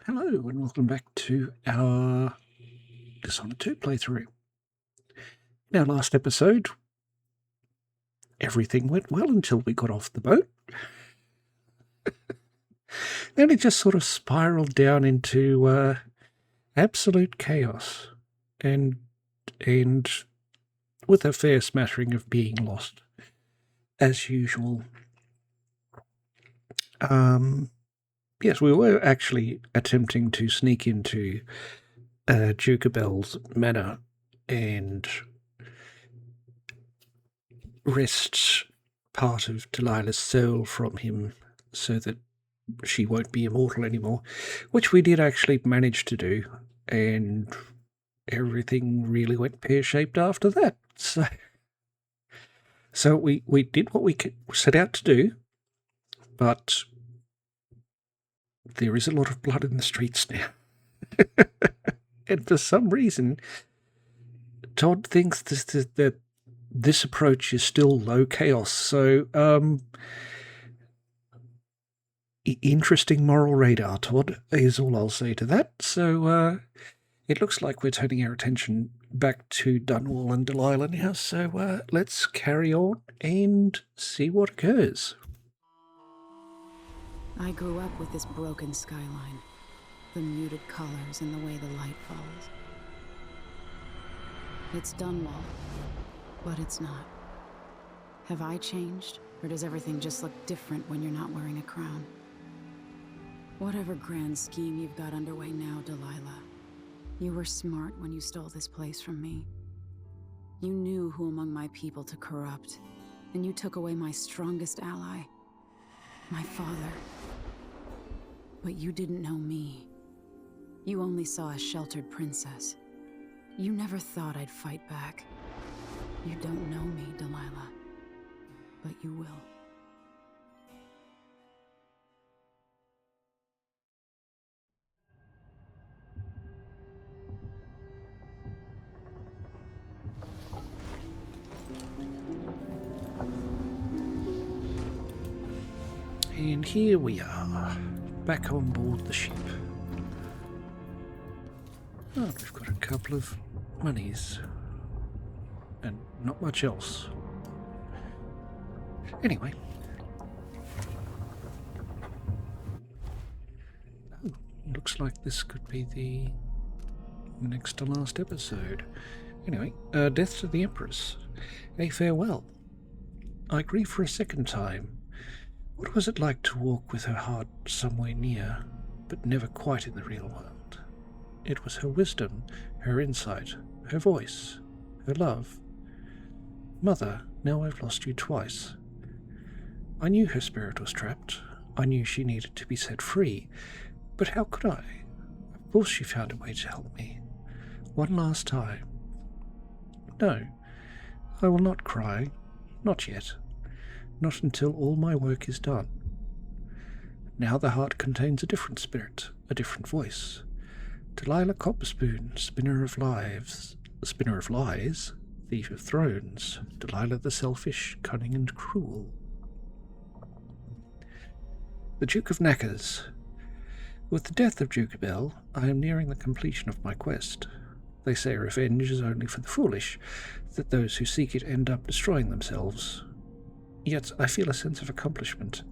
Hello and welcome back to our Dishonored 2 playthrough. In our last episode, everything went well until we got off the boat. Then it just sort of spiraled down into absolute chaos and with a fair smattering of being lost, as usual. Yes, we were actually attempting to sneak into Jukabel's manor and wrest part of Delilah's soul from him so that she won't be immortal anymore, which we did actually manage to do, and everything really went pear-shaped after that. So we did what we set out to do, but there is a lot of blood in the streets now. And for some reason, Todd thinks that this approach is still low chaos. So, interesting moral radar, Todd, is all I'll say to that. So, it looks like we're turning our attention back to Dunwall and Delilah now. So, let's carry on and see what occurs. I grew up with this broken skyline, the muted colors and the way the light falls. It's Dunwall, but it's not. Have I changed, or does everything just look different when you're not wearing a crown? Whatever grand scheme you've got underway now, Delilah, you were smart when you stole this place from me. You knew who among my people to corrupt, and you took away my strongest ally, my father. But you didn't know me. You only saw a sheltered princess. You never thought I'd fight back. You don't know me, Delilah, but you will. And here we are, back on board the ship. Oh, we've got a couple of monies, and not much else. Anyway. Oh, looks like this could be the next to last episode. Anyway, Death to the Empress. A farewell. I grieve for a second time. What was it like to walk with her heart somewhere near, but never quite in the real world? It was her wisdom, her insight, her voice, her love. Mother, now I've lost you twice. I knew her spirit was trapped. I knew she needed to be set free. But how could I? Of course she found a way to help me. One last time. No, I will not cry. Not yet. Not until all my work is done. Now the heart contains a different spirit, a different voice. Delilah Copperspoon, spinner of lies, thief of thrones. Delilah the selfish, cunning and cruel. The Duke of Knackers. With the death of Jukabel, I am nearing the completion of my quest. They say revenge is only for the foolish, that those who seek it end up destroying themselves. Yet I feel a sense of accomplishment.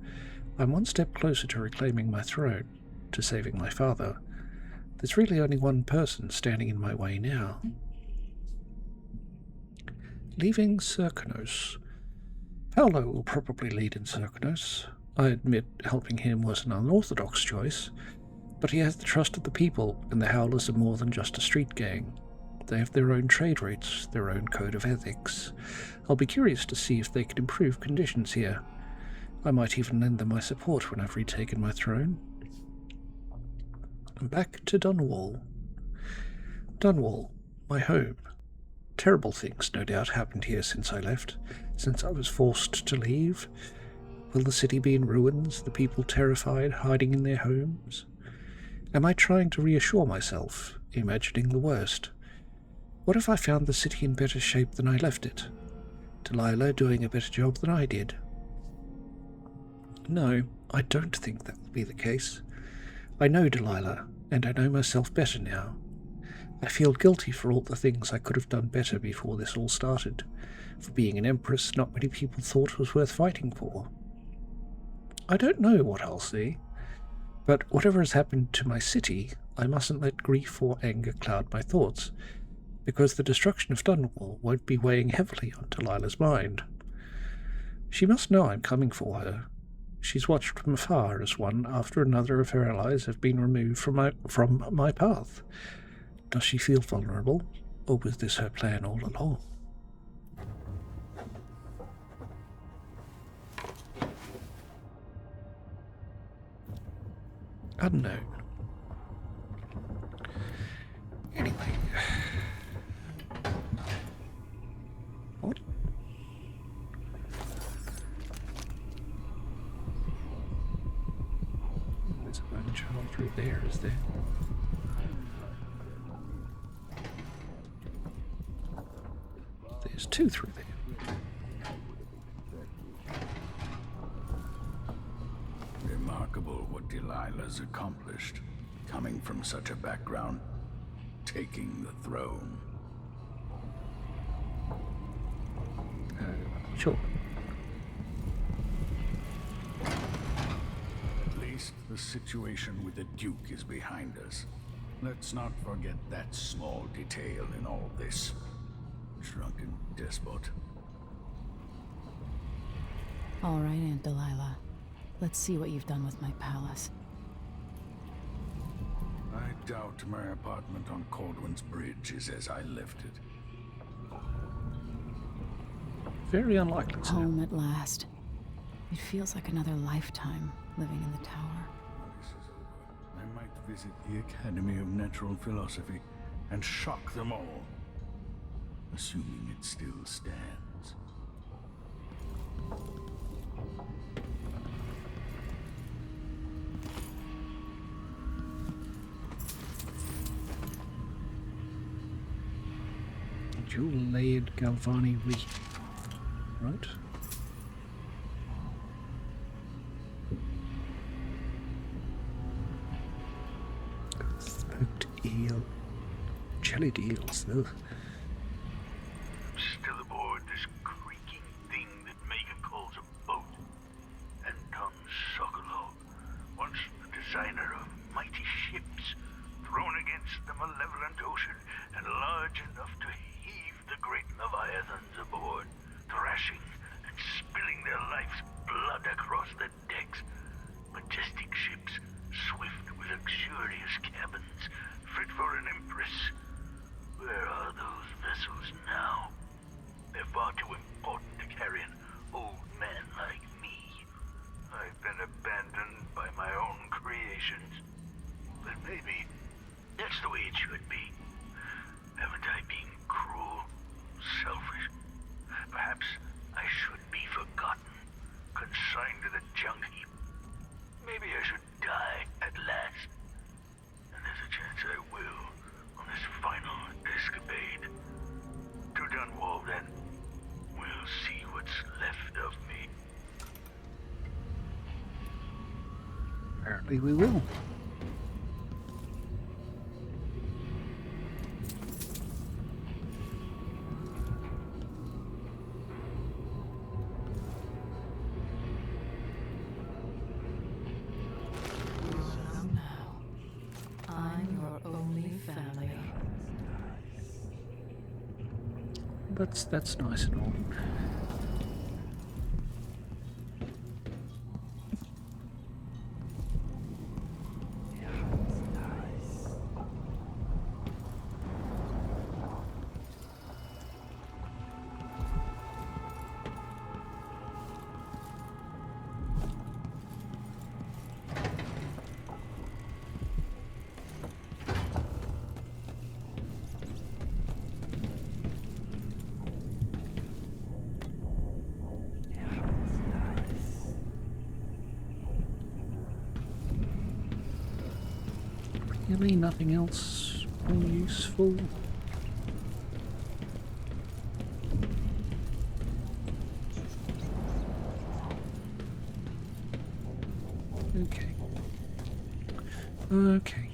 I'm one step closer to reclaiming my throne, to saving my father. There's really only one person standing in my way now. Leaving Serkonos. Paolo will probably lead in Serkonos. I admit helping him was an unorthodox choice, but he has the trust of the people, and the Howlers are more than just a street gang. They have their own trade rates, their own code of ethics. I'll be curious to see if they can improve conditions here. I might even lend them my support when I've retaken my throne. Back to Dunwall. Dunwall, my home. Terrible things, no doubt, happened here since I left, since I was forced to leave. Will the city be in ruins, the people terrified, hiding in their homes? Am I trying to reassure myself, imagining the worst? What if I found the city in better shape than I left it? Delilah doing a better job than I did? No, I don't think that will be the case. I know Delilah. and I know myself better now. I feel guilty for all the things I could have done better before this all started. For being an empress not many people thought was worth fighting for. I don't know what I'll see, but whatever has happened to my city, I mustn't let grief or anger cloud my thoughts, because the destruction of Dunwall won't be weighing heavily on Delilah's mind. She must know I'm coming for her. She's watched from afar as one after another of her allies have been removed from my path. Does she feel vulnerable, or was this her plan all along? Unknown. Anyway. What? There's a bone child through there, is there? There's two through there. Remarkable what Delilah's accomplished, coming from such a background, taking the throne. Sure. At least the situation with the Duke is behind us. Let's not forget that small detail in all this. Drunken despot. All right, Aunt Delilah. Let's see what you've done with my palace. I doubt my apartment on Caldwin's Bridge is as I left it. Very unlikely, sir. Home at last. It feels like another lifetime living in the tower. This is over. I might visit the Academy of Natural Philosophy and shock them all. Assuming it still stands. Jewel-layered Galvani wreath. Right? Smoked eel. Jellied eels, though. Still aboard this creaking thing that Megan calls a boat. Anton Sokolov, once the designer of mighty ships, thrown against the malevolent ocean and large enough to heave the great leviathans aboard, thrashing and spilling their life's blood across the decks. Majestic ships, swift with luxurious cabins, fit for an empress. Where are those vessels now? They're far too important to carry an old man like me. I've been abandoned by my own creations. But maybe that's the way it should be. Haven't I been cruel, selfish? Perhaps I should be forgotten, consigned to the junk heap. Maybe I should die at last. And there's a chance I will on this final escapade. To Dunwall, then. We'll see what's left of me. Apparently we will. I'm your only family. That's nice and all. Really nothing else more useful? Okay. Okay.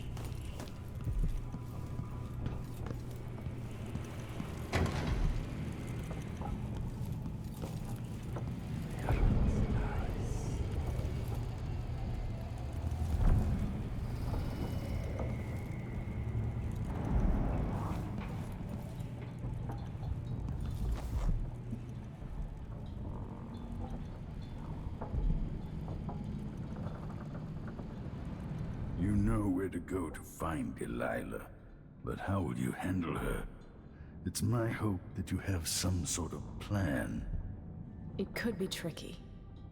You know where to go to find Delilah, but how will you handle her? It's my hope that you have some sort of plan. It could be tricky.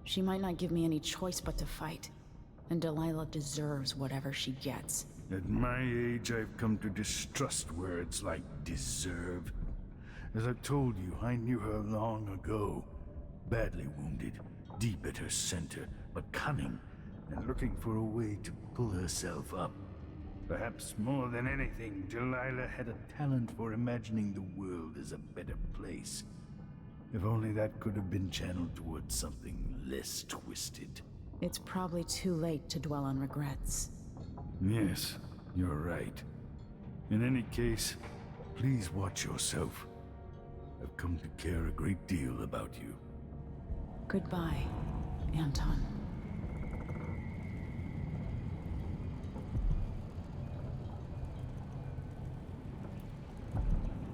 She might not give me any choice but to fight. And Delilah deserves whatever she gets. At my age, I've come to distrust words like deserve. As I've told you, I knew her long ago. Badly wounded, deep at her center, but cunning, and looking for a way to pull herself up. Perhaps more than anything, Delilah had a talent for imagining the world as a better place. If only that could have been channeled towards something less twisted. It's probably too late to dwell on regrets. Yes, you're right. In any case, please watch yourself. I've come to care a great deal about you. Goodbye, Anton.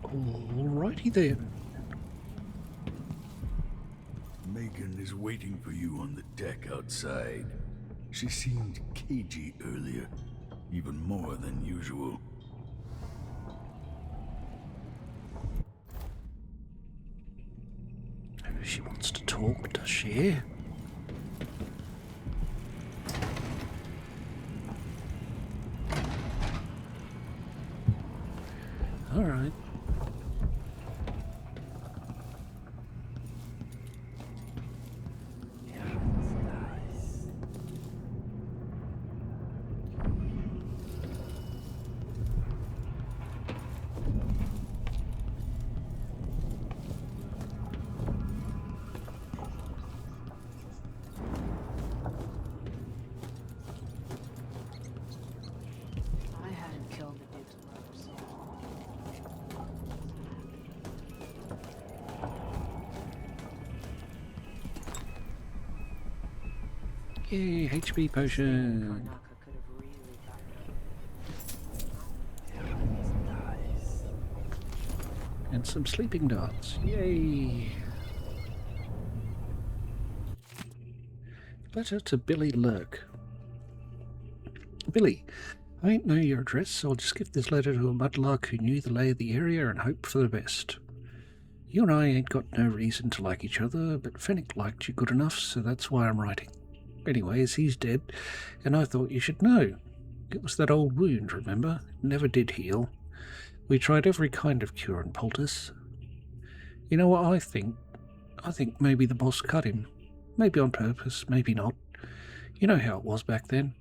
Alrighty then. Megan is waiting for you on the deck outside. She seemed cagey earlier, even more than usual. She wants to talk, does she? Alright. I hadn't killed the Duke's brothers. Yay, HP potion. And some sleeping darts. Yay! Letter to Billy Lurk. Billy, I ain't know your address, so I'll just give this letter to a mudlark who knew the lay of the area and hope for the best. You and I ain't got no reason to like each other, but Fennec liked you good enough, so that's why I'm writing. Anyways, he's dead, and I thought you should know. It was that old wound, remember? It never did heal. We tried every kind of cure in Poultice. You know what I think? I think maybe the boss cut him. Maybe on purpose, maybe not. You know how it was back then.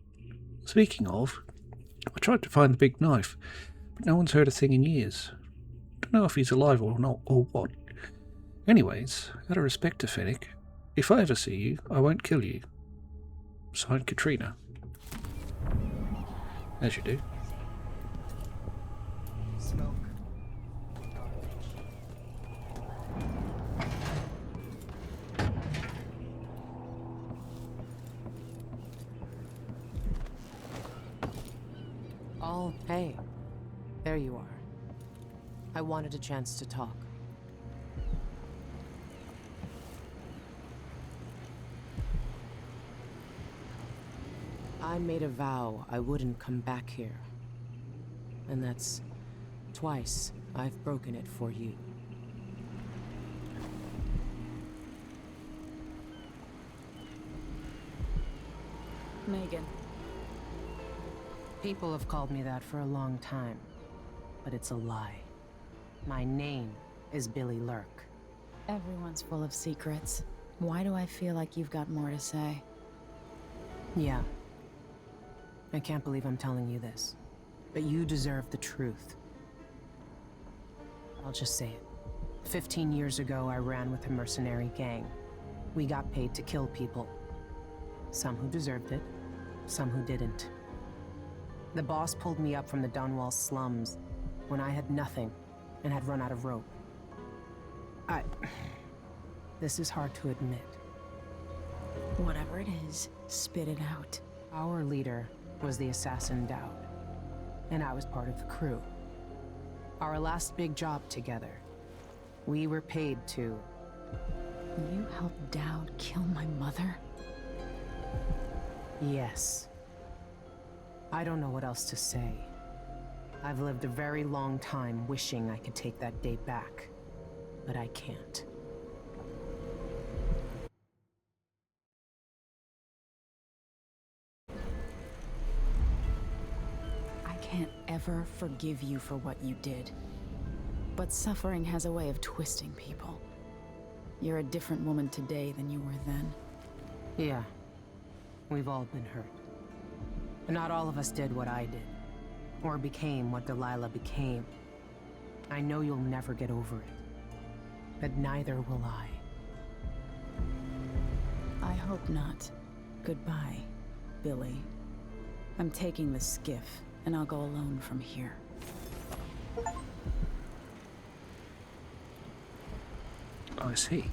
Speaking of, I tried to find the big knife, but no one's heard a thing in years. Don't know if he's alive or not, or what. Anyways, out of respect to Fennec, if I ever see you, I won't kill you. Signed, Katrina. As you do. Smoke. Oh, hey. There you are. I wanted a chance to talk. I made a vow I wouldn't come back here. And that's twice I've broken it for you. Megan. People have called me that for a long time, but it's a lie. My name is Billy Lurk. Everyone's full of secrets. Why do I feel like you've got more to say? Yeah. I can't believe I'm telling you this, but you deserve the truth. I'll just say it. 15 years ago, I ran with a mercenary gang. We got paid to kill people. Some who deserved it, some who didn't. The boss pulled me up from the Dunwall slums when I had nothing and had run out of rope. This is hard to admit. Whatever it is, spit it out. Our leader was the assassin Dowd, and I was part of the crew. Our last big job together, we were paid to... You helped Dowd kill my mother? Yes. I don't know what else to say. I've lived a very long time wishing I could take that day back, but I can't. I can't ever forgive you for what you did. But suffering has a way of twisting people. You're a different woman today than you were then. Yeah, we've all been hurt. But not all of us did what I did, or became what Delilah became. I know you'll never get over it, but neither will I. I hope not. Goodbye, Billy. I'm taking the skiff, and I'll go alone from here. I see.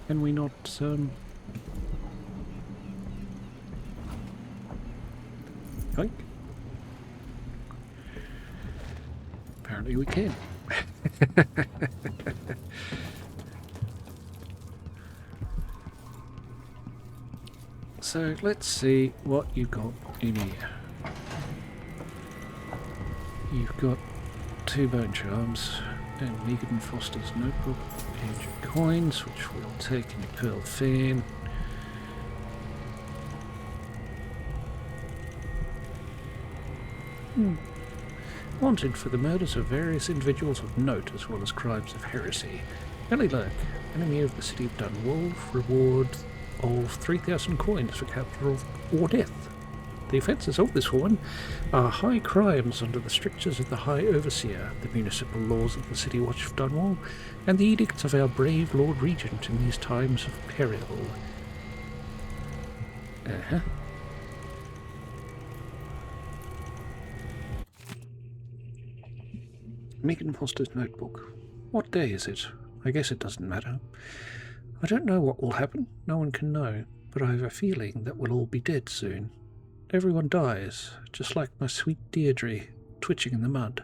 Can we not, Yoink. Apparently we can. So let's see what you've got in here. You've got 2 bone charms and Megan Foster's notebook, and your coins, which we'll take in your pearl fan. Wanted for the murders of various individuals of note, as well as crimes of heresy. Ellie Lurk, enemy of the city of Dunwall, reward of 3,000 coins for capture or death. The offences of this woman are high crimes under the strictures of the High Overseer, the municipal laws of the City Watch of Dunwall, and the edicts of our brave Lord Regent in these times of peril. Megan Foster's notebook. What day is it? I guess it doesn't matter. I don't know what will happen. No one can know. But I have a feeling that we'll all be dead soon. Everyone dies, just like my sweet Deirdre, twitching in the mud.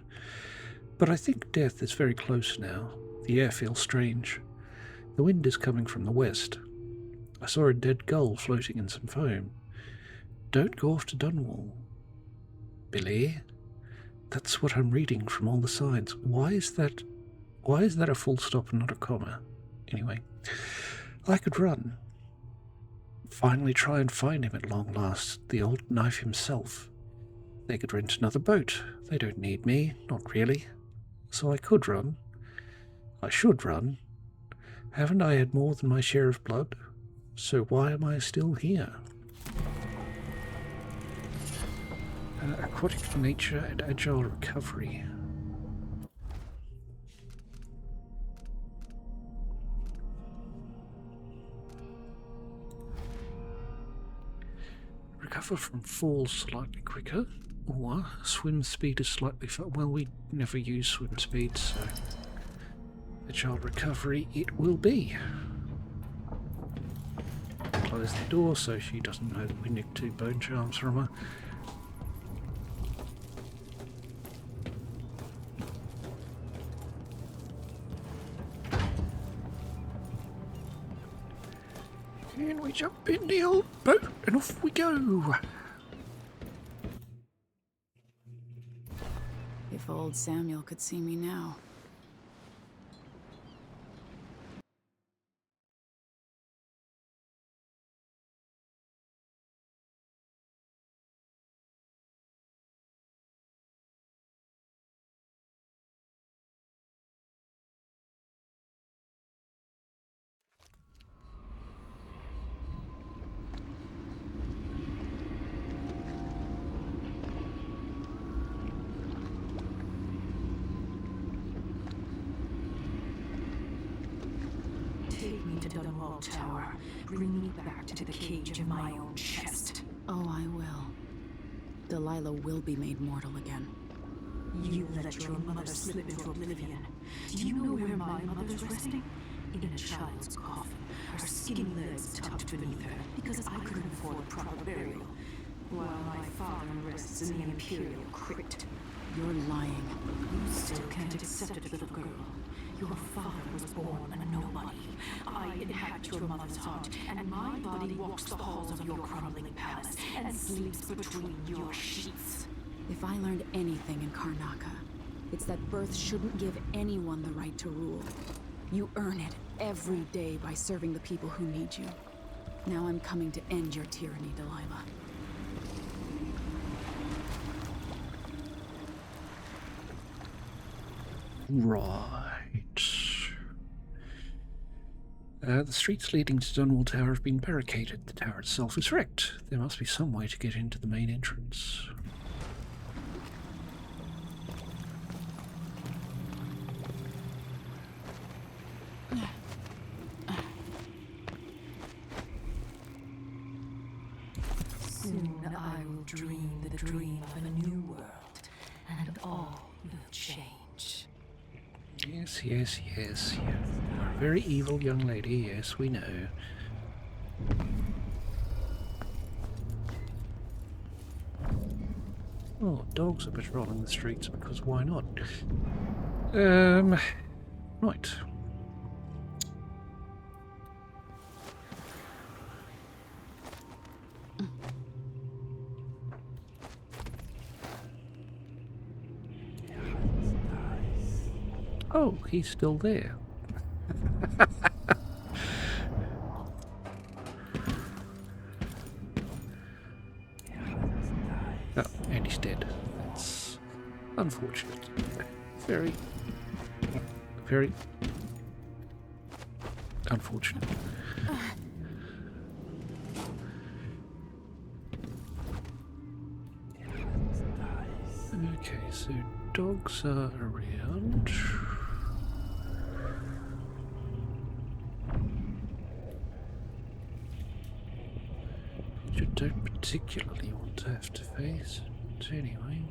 But I think death is very close now. The air feels strange. The wind is coming from the west. I saw a dead gull floating in some foam. Don't go off to Dunwall. Billy? That's what I'm reading from all the signs. Why is that a full stop and not a comma? Anyway, I could run. Finally try and find him at long last, the old knife himself. They could rent another boat. They don't need me, not really. So I could run. I should run. Haven't I had more than my share of blood? So why am I still here? Aquatic nature and agile recovery. Recover from falls slightly quicker, or swim speed is slightly well, we never use swim speed, so agile recovery it will be. Close the door so she doesn't know that we nicked 2 bone charms from her. And we jump in the old boat and off we go. If old Samuel could see me now. Take me to Dunwall Tower. Bring me back to the cage of my own chest. Oh, I will. Delilah will be made mortal again. You let your mother slip into oblivion. Do you know where my mother's resting? In a child's coffin, her skinny legs tucked beneath her, because I couldn't afford proper burial, while my father rests in the Imperial crypt. You're lying. You still can't accept it, little girl. Your father was born a nobody. I inhabit your mother's heart, and my body walks the halls of your crumbling palace and sleeps between your sheets. If I learned anything in Karnaca, it's that birth shouldn't give anyone the right to rule. You earn it every day by serving the people who need you. Now I'm coming to end your tyranny, Delilah. Right. The streets leading to Dunwall Tower have been barricaded. The tower itself is wrecked. There must be some way to get into the main entrance. Soon I will dream the dream of a new world, and all will change. Yes, yes, yes. You are a very evil young lady, yes, we know. Oh, dogs are patrolling the streets because why not? Right. Oh, he's still there. Oh, and he's dead. That's unfortunate. Very, very unfortunate. Okay, so dogs are around. You don't particularly want to have to face it anyway.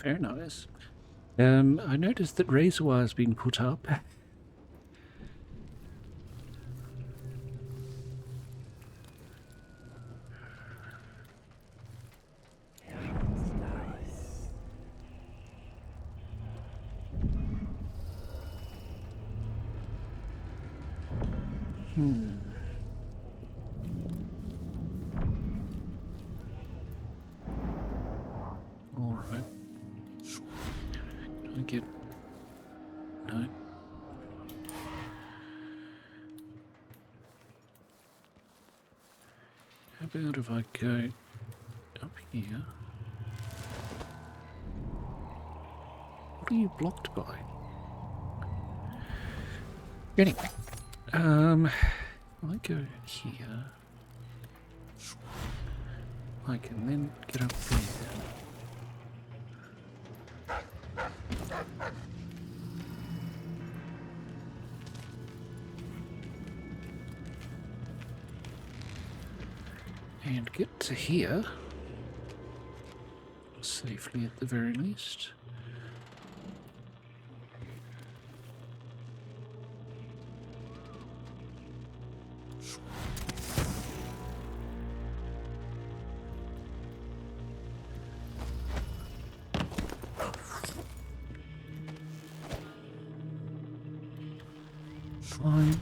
Very nice. I noticed that razor wire's been put up. Alright. Can I get... No. How about if I go up here? What are you blocked by? Anyway, I go here. I can then get up there. And get to here safely at the very least. Fine.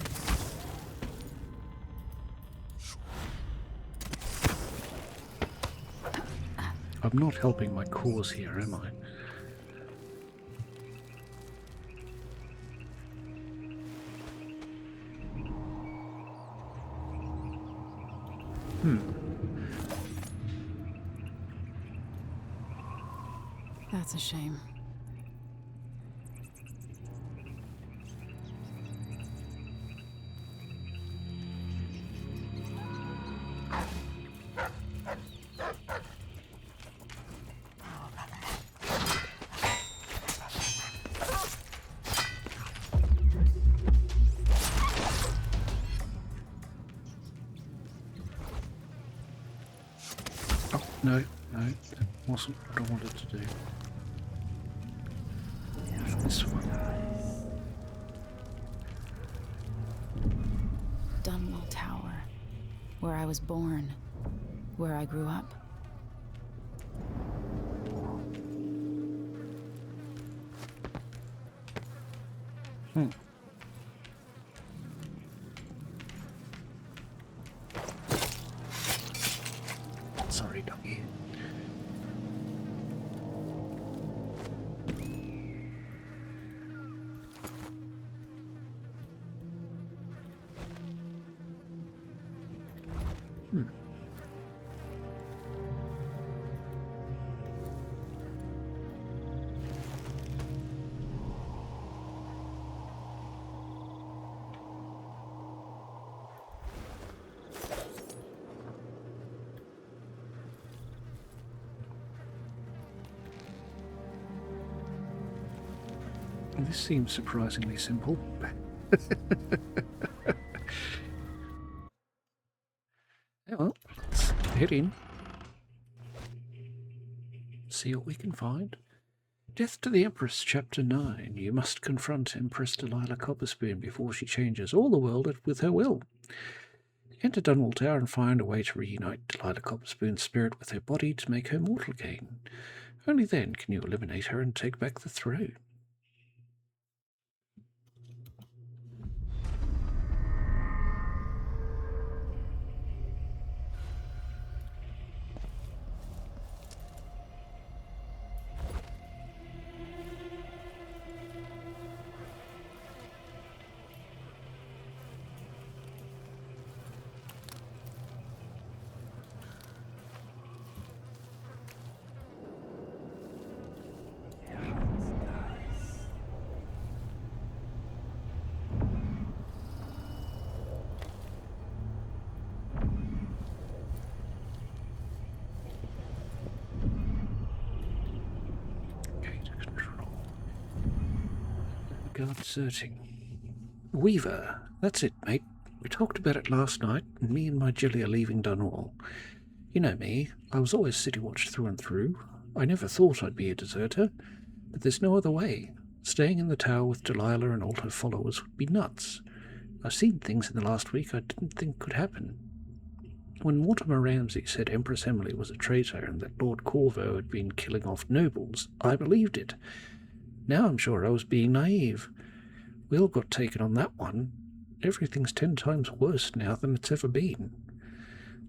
I'm not helping my cause here, am I? That's a shame. Oh, no, that wasn't what I wanted to do. This one. Dunwall Tower. Where I was born. Where I grew up. Sorry, doggy. This seems surprisingly simple. Yeah, well, let's head in. See what we can find. Death to the Empress, Chapter 9. You must confront Empress Delilah Copperspoon before she changes all the world with her will. Enter Dunwall Tower and find a way to reunite Delilah Copperspoon's spirit with her body to make her mortal again. Only then can you eliminate her and take back the throne. Guard searching. Weaver. That's it, mate. We talked about it last night, and me and my Jilly are leaving Dunwall. You know me. I was always City Watch through and through. I never thought I'd be a deserter. But there's no other way. Staying in the tower with Delilah and all her followers would be nuts. I've seen things in the last week I didn't think could happen. When Mortimer Ramsay said Empress Emily was a traitor and that Lord Corvo had been killing off nobles, I believed it. Now I'm sure I was being naive. We all got taken on that one. Everything's 10 times worse now than it's ever been.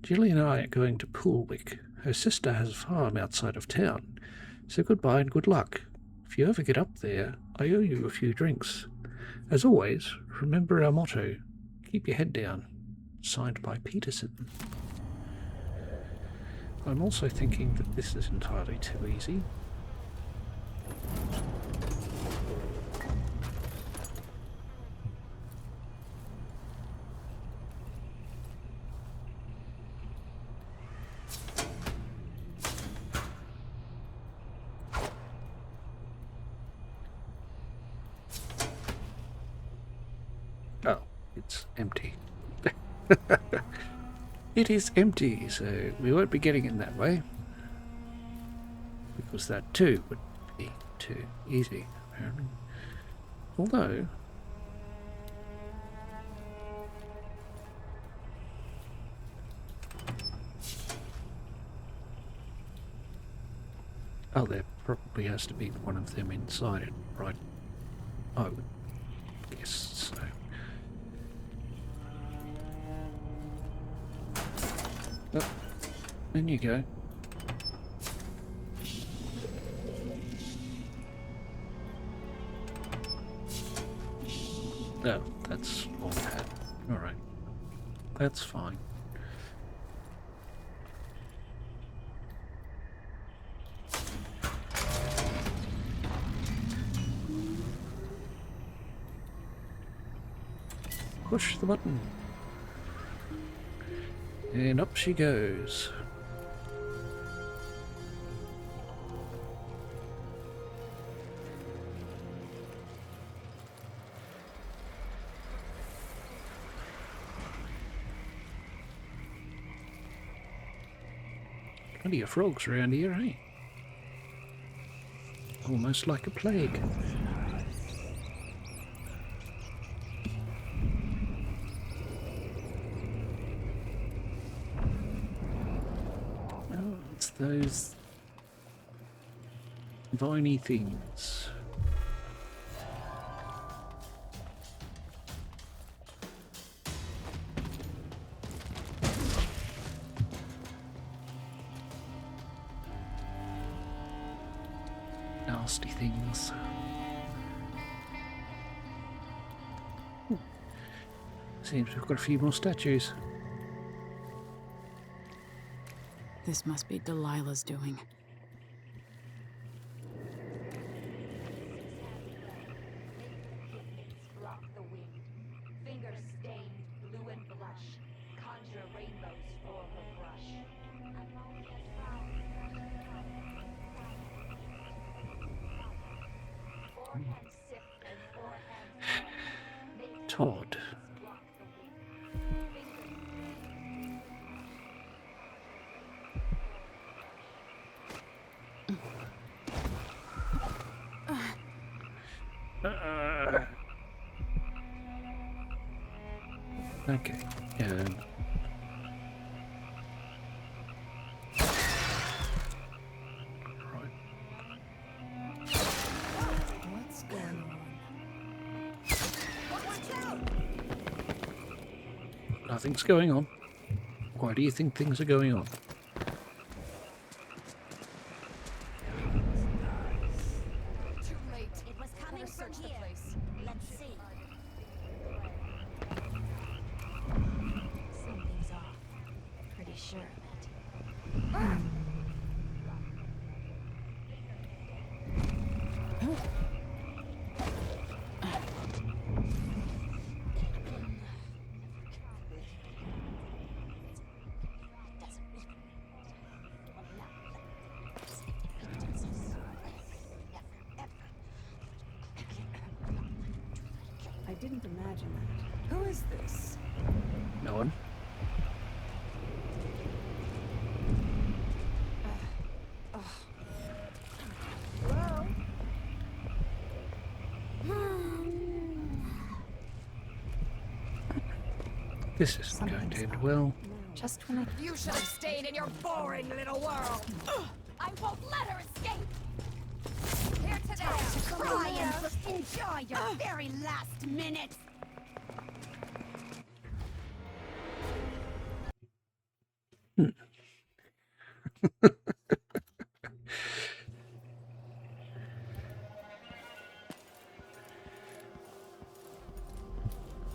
Jilly and I are going to Poolwick. Her sister has a farm outside of town. So goodbye and good luck. If you ever get up there, I owe you a few drinks. As always, remember our motto, keep your head down. Signed by Peterson. I'm also thinking that this is entirely too easy. Oh, it's empty. It is empty, so we won't be getting in that way. Because that too would be too easy, apparently. Although... oh, there probably has to be one of them inside it, right? I would guess so. Oh, in you go. No, that's all bad. Alright. That's fine. Push the button. And up she goes. Plenty of frogs around here, eh? Almost like a plague. Oh, it's those viney things. Nasty things. Seems we've got a few more statues. This must be Delilah's doing. Block the wind. Fingers stained blue and blush. Conjure rainbows for her brush. Forehand sip and forehand sip. Todd. Block the wind. Okay. Right. What's going on? Nothing's going on. Why do you think things are going on? Too late. It was coming from here. Let's see. Something's off. Pretty sure of it. I didn't imagine that. Who is this? No one. This isn't going to end well. Just when I... You should have stayed in your boring little world. I won't let her escape. Here today. Try and just enjoy your very last minutes.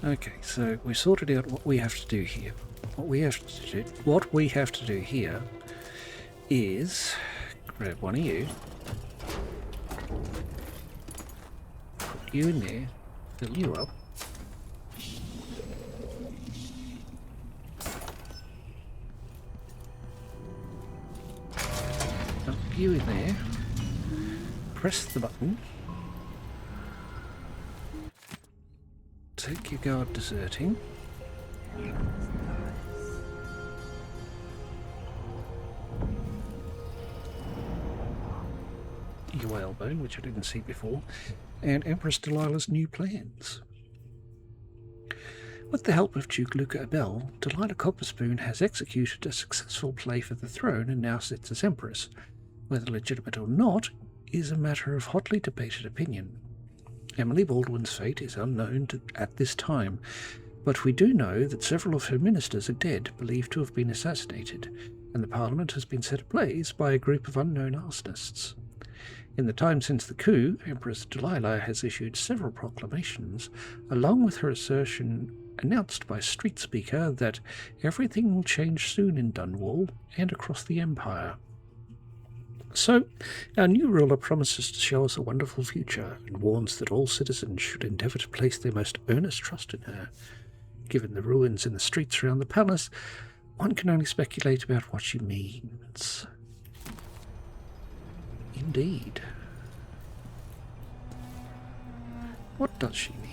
Okay, so we sorted out what we have to do here. What we have to do here is grab one of you, put you in there, fill you up. Dump you in there, press the button. Take your guard deserting. your whalebone, which I didn't see before, and Empress Delilah's new plans. With the help of Duke Luca Abel, Delilah Copperspoon has executed a successful play for the throne and now sits as Empress. Whether legitimate or not is a matter of hotly debated opinion. Emily Baldwin's fate is unknown at this time, but we do know that several of her ministers are dead, believed to have been assassinated, and the Parliament has been set ablaze by a group of unknown arsonists. In the time since the coup, Empress Delilah has issued several proclamations, along with her assertion announced by Street Speaker that everything will change soon in Dunwall and across the Empire. So, our new ruler promises to show us a wonderful future and warns that all citizens should endeavour to place their most earnest trust in her. Given the ruins in the streets around the palace, one can only speculate about what she means. Indeed. What does she mean?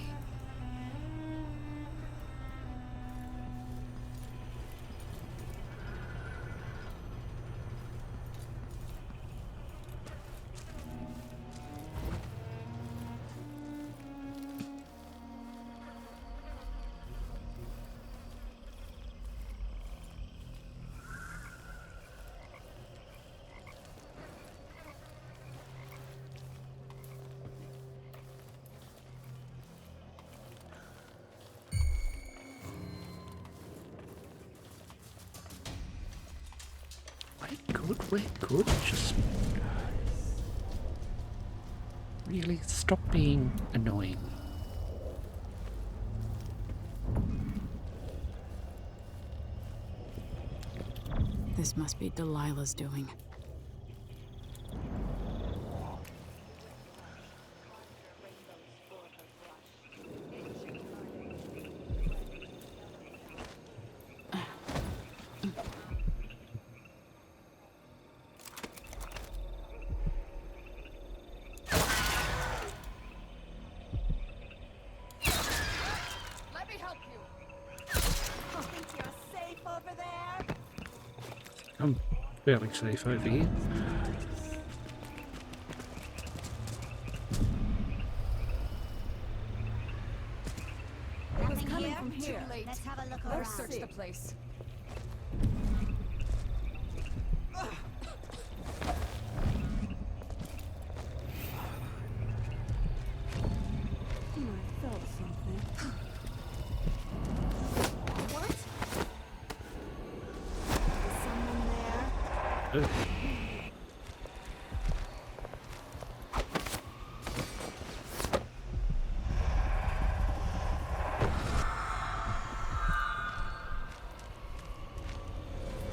We're good. Just really stop being annoying. This must be Delilah's doing. I'm fairly safe over here. Nothing coming from here. Let's have a look around. Let's search the place. I felt something. What? Is someone there?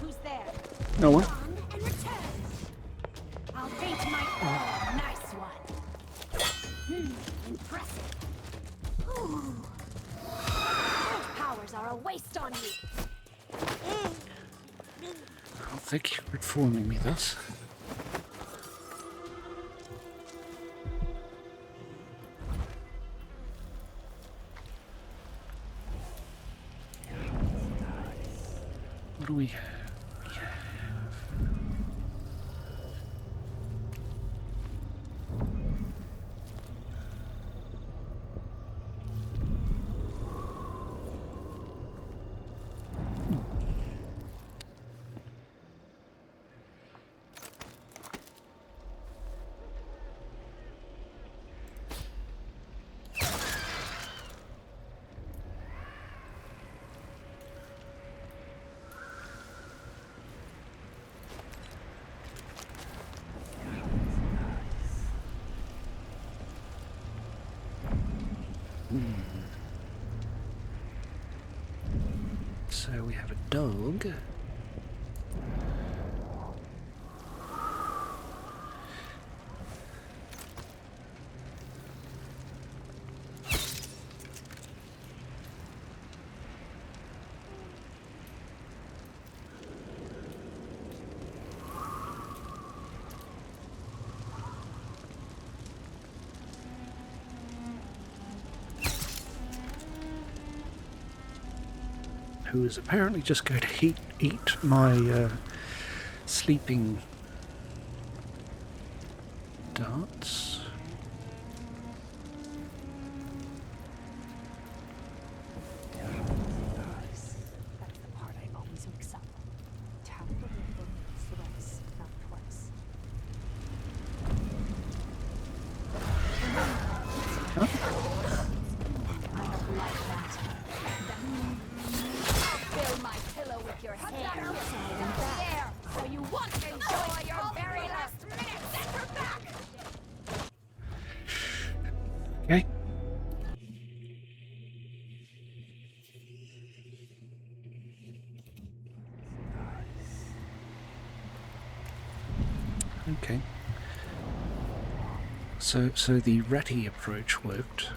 Who's there? No one. On and return. I'll paint my nice one. Impressive. Ooh. Powers are a waste on you. Oh, thank you for informing me thus. What do we have? So we have a dog. Who is apparently just going to eat my sleeping darts. That's the part I always mix up. Tap the label thrice, not twice. I'm a black master. Fill my pillow with your hair. There, so you want to enjoy your very last minute. Send her back. Okay. Okay. So the ratty approach worked.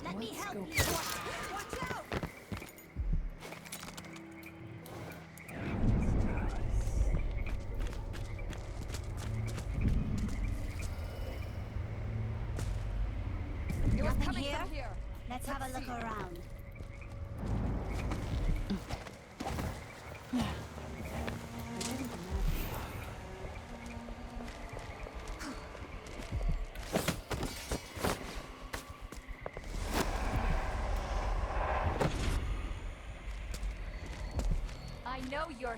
Let me help you. Watch out. It was coming from here. Let's have a look around. I know you're.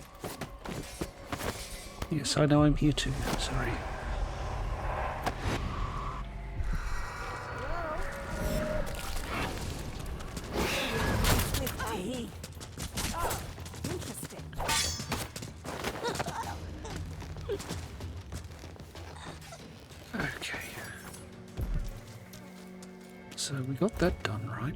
Yes, I know I'm here too. Sorry. Interesting. Okay. So we got that done, right?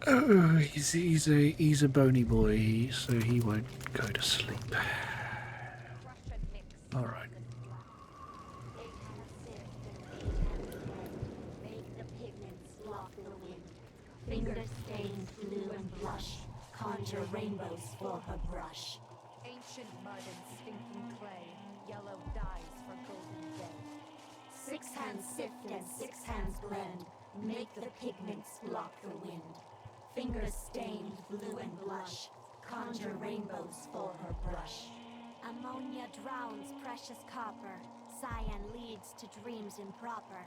Oh, he's a bony boy, so he won't go to sleep. All right. Make the pigments block the wind. Finger stains blue and blush. Conjure rainbows for her brush. Ancient mud and stinking clay. Yellow dyes for golden day. 6 hands sift and 6 hands blend. Make the pigments block the wind. Fingers stained blue and blush. Conjure rainbows for her brush. Ammonia drowns precious copper. Cyan leads to dreams improper.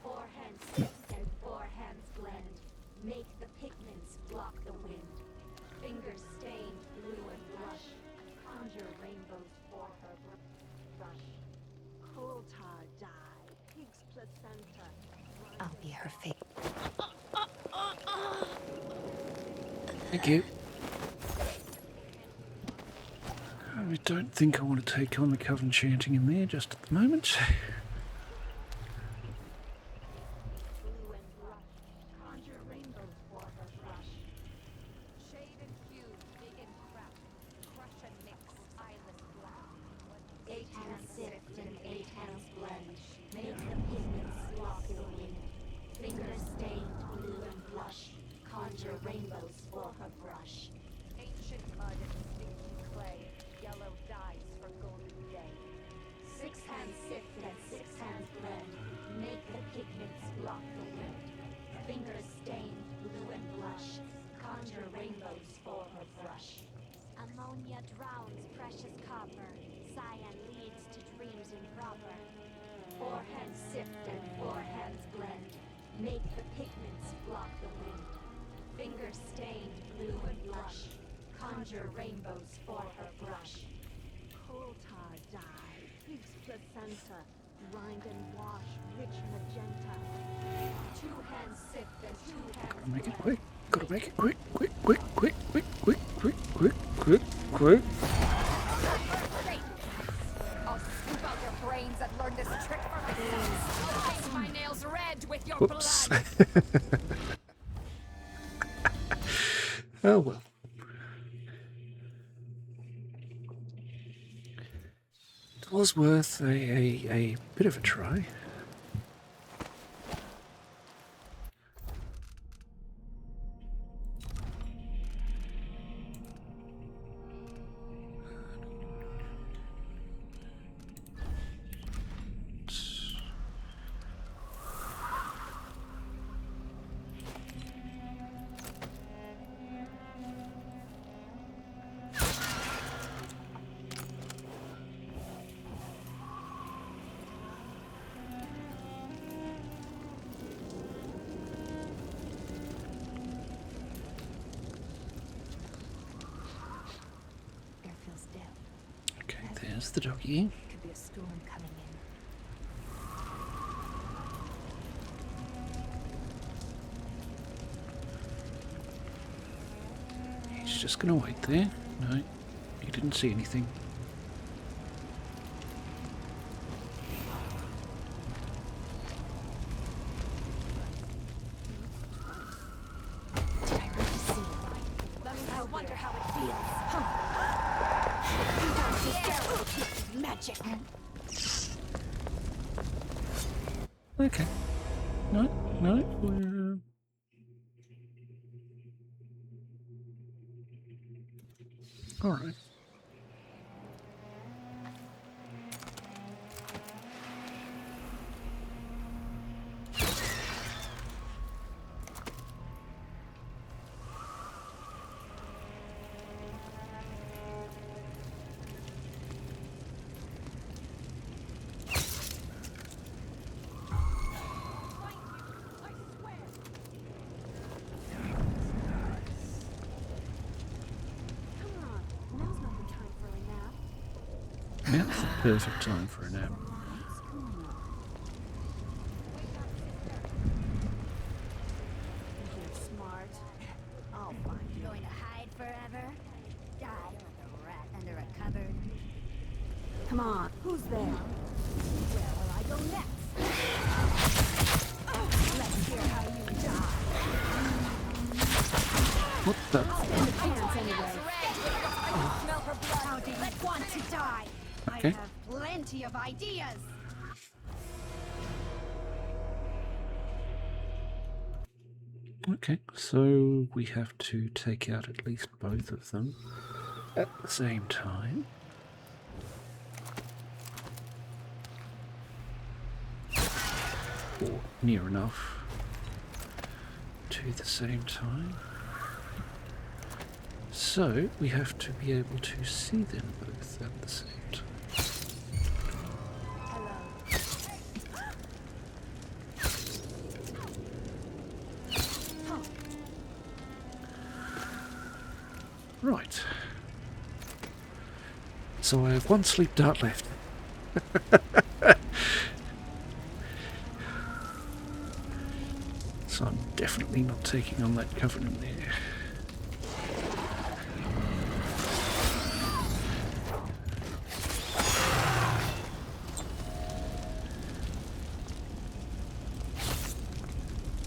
4 hands sift and 4 hands blend. Make the pigments block the wind. Fingers stained blue and blush. Conjure rainbows for her brush. Coal tar dye. Pig's placenta. I'll be her fate. Thank you. I don't think I want to take on the coven chanting in there just at the moment. Blue and blush. Conjure rainbows for her brush. Shade and hue, big and crack. Crush and mix, eyeless black. 8 hands sift and 8 hands blend. Make the pigments block the wind. Fingers stained blue and blush. Conjure rainbows for her brush. Ancient mud and stinking clay. Yellow dyes for golden day. 6 hands sift and 6 hands blend. Make the pigments block the wind. Fingers stained blue and blush. Conjure rainbows for her brush. Ammonia drowns precious copper. Cyan leads to dreams improper. 4 hands sift and 4 hands blend. Make the pigments block the wind. Fingers stained blue and blush. Conjure rainbows for her brush. Coal tar dye, pig's placenta, grind and wash, rich magenta. 2 hands sift and 2 hands Gotta make it blend. quick. Gotta make it quick, quick, quick, quick, quick, quick, quick, quick, quick, quick. I'll scoop out your brains and learn this trick for myself. I'll paint my nails red with your Whoops. blood. Oh well. It was worth a bit of a try. Air feels damp. Okay, there's the doggy. Could be a storm coming in. He's just gonna wait there. No, he didn't see anything. Did I really see it? I wonder how it feels. Magic. Okay. No, no, we're... Alright. Come on, now's not the time for a nap. Now's the perfect time for a nap. You're smart. I'll find you. Going to hide forever? Die like a rat under a cupboard? Come on, who's there? Where will I go next? Let's hear how you die. What the? Pants anyway. I can smell her blood. How do you want to die? Okay. I have plenty of ideas. Okay, so we have to take out at least both of them at the same time. Or near enough to the same time. So we have to be able to see them both at the same time. Right. So I have one sleep dart left. So I'm definitely not taking on that covenant there.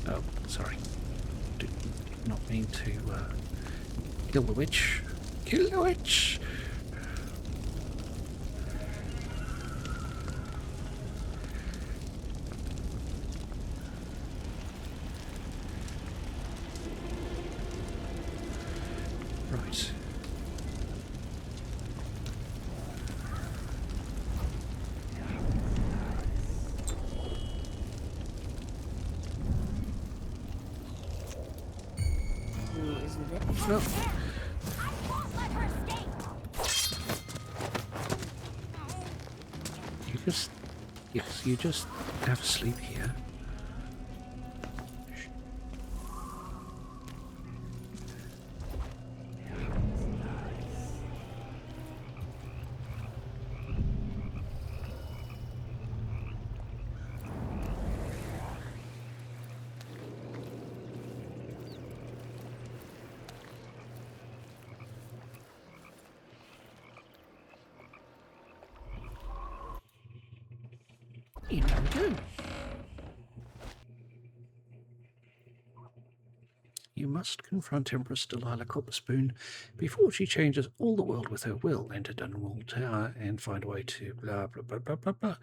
Oh, sorry. Did not mean to kill the witch. Kill the witch! Right. Well, I won't let her escape. you just... Yes, you just have a sleep here. In we go. You must confront Empress Delilah Copperspoon before she changes all the world with her will, enter Dunwall Tower, and find a way to blah, blah, blah, blah, blah, blah.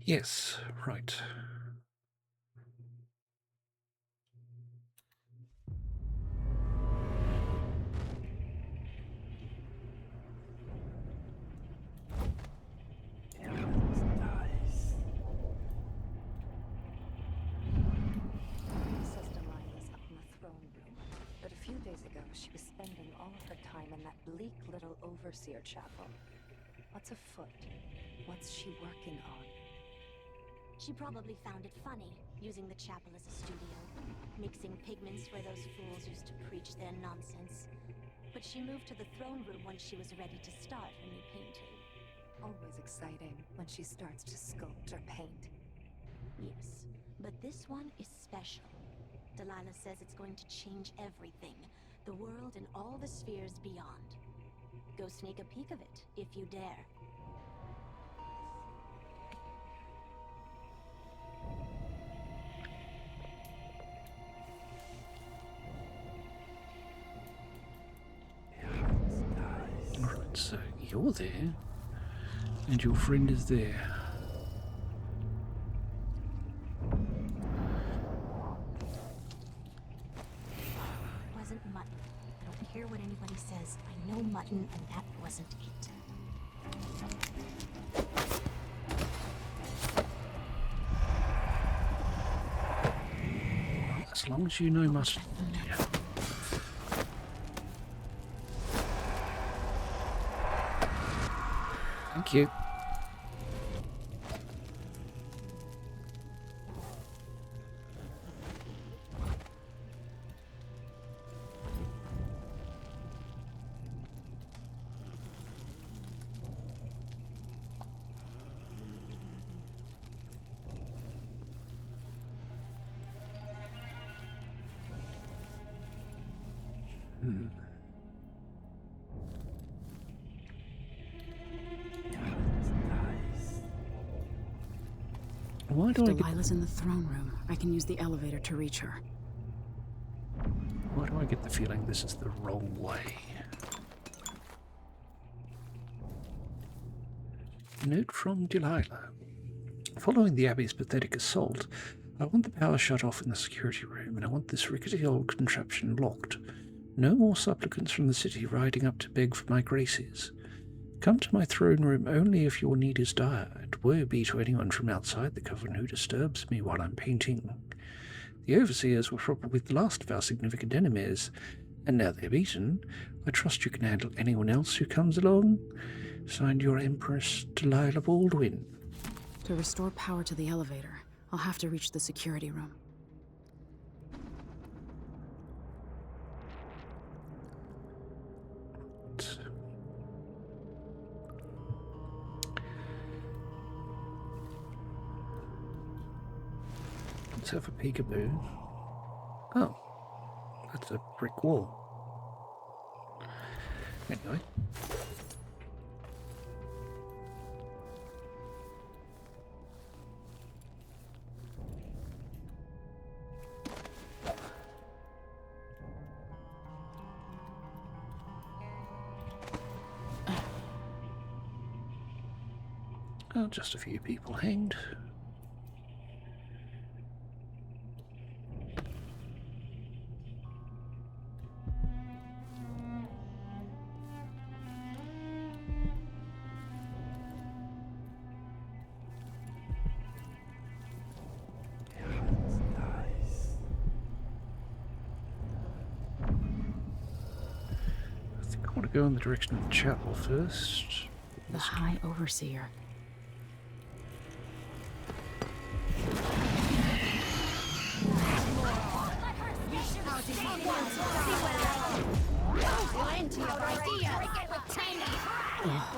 Yes, right. She was spending all of her time in that bleak little overseer chapel. What's afoot? What's she working on? She probably found it funny, using the chapel as a studio, mixing pigments where those fools used to preach their nonsense. But she moved to the throne room when she was ready to start her new painting. Always exciting when she starts to sculpt or paint. Yes, but this one is special. Delilah says it's going to change everything. The world and all the spheres beyond. Go sneak a peek of it, if you dare. Alright, so you're there, and your friend is there. Hear what anybody says. I know mutton, and that wasn't it. As long as you know mutton. Yeah. Thank you. Why do Delilah's in the throne room. I can use the elevator to reach her. Why do I get the feeling this is the wrong way? Note from Delilah. Following the Abbey's pathetic assault, I want the power shut off in the security room, and I want this rickety old contraption locked. No more supplicants from the city riding up to beg for my graces. Come to my throne room only if your need is dire, and woe be to anyone from outside the coven who disturbs me while I'm painting. The overseers were probably the last of our significant enemies, and now they're beaten, I trust you can handle anyone else who comes along. Signed, your Empress Delilah Baldwin. To restore power to the elevator, I'll have to reach the security room. Let's have a peekaboo. Oh, that's a brick wall. Anyway. Oh, just a few people hanged. I want to go in the direction of the chapel first. The High Overseer.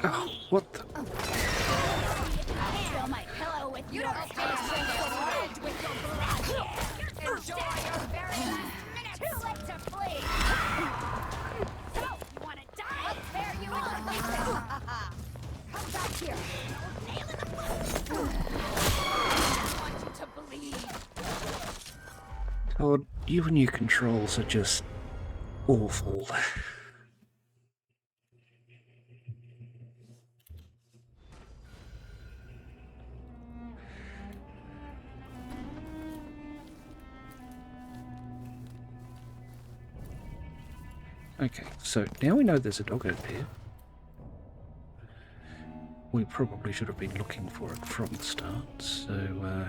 Oh, what the? Fill my pillow with your face with your blood. Enjoy your very last minute. Too late to flee. So, you want to die? I'll tear you into pieces. Come back here. Nail in the butt. God, you and your controls are just awful. Okay, so now we know there's a dog over here. We probably should have been looking for it from the start, so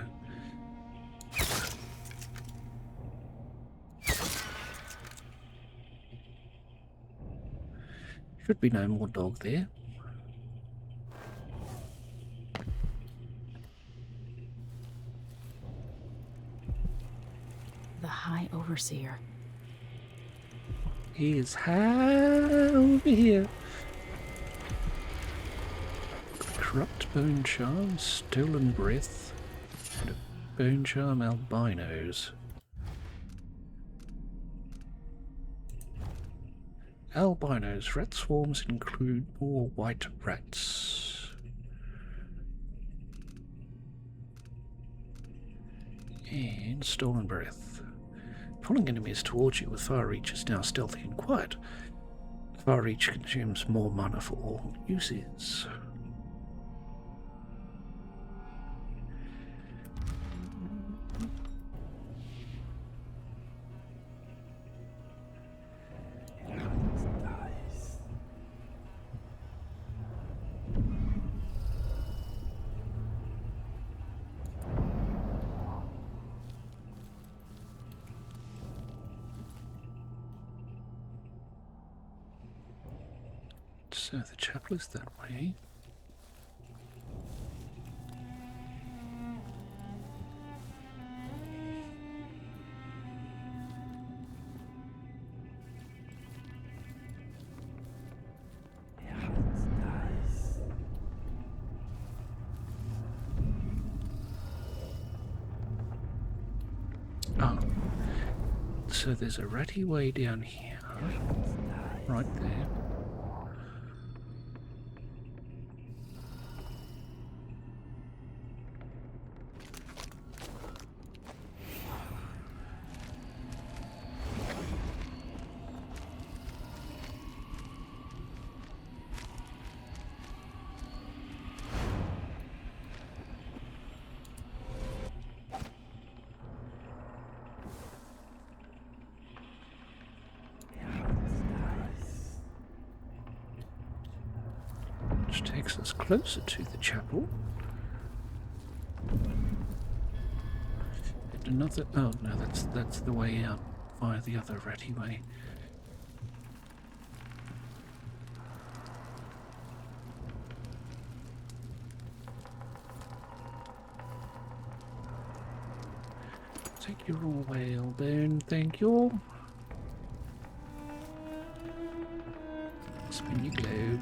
should be no more dog there. The High Overseer. He is over here. Corrupt bone charm, stolen breath, and a bone charm albinos. Albinos. Rat swarms include more white rats. And stolen breath. Pulling enemies towards you with far reach is now stealthy and quiet. Far reach consumes more mana for all uses. So the chapel is that way. Oh, so there's a ratty way down here, right there. Which takes us closer to the chapel. And another. Oh no, that's the way out via the other ratty way. Take your raw whalebone, thank you. Spin your globe.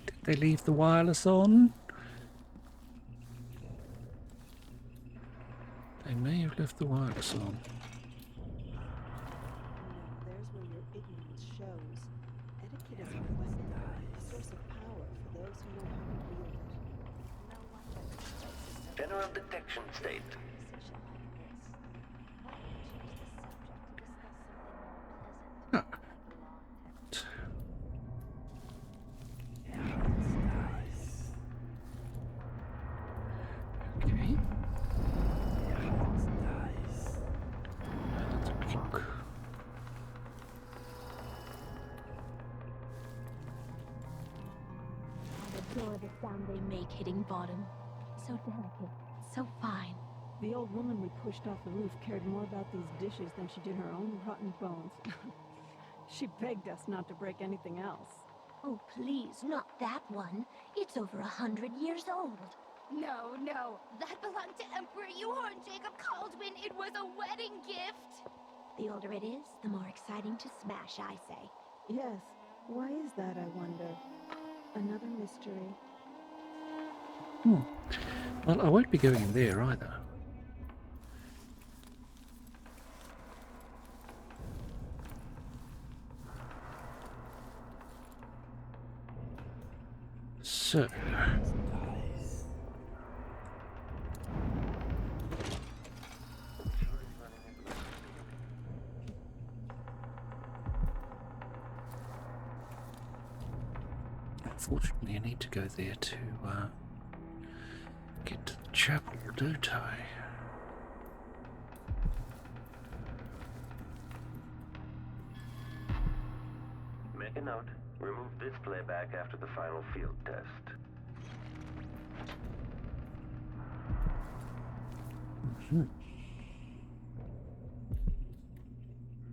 Did they leave the wireless on? They may have left the wireless on. There's where your ignorance shows. Etiquette is a weapon, a source of power for those who know how to wield it. General detection state. Ah. Okay. That's a clock. Adore the sound they make hitting bottom. So delicate, so fine. The old woman we pushed off the roof cared more about these dishes than she did her own rotten bones. She begged us not to break anything else. Oh, please, not that one. It's over 100 years old. No, that belonged to Emperor Euhorn Jacob Caldwin. It was a wedding gift. The older it is, the more exciting to smash, I say. Yes. Why is that, I wonder? Another mystery. Well, I won't be going in there either. So... Unfortunately, I need to go there to get to the chapel, don't I? Make a note. Remove this playback after the final field test.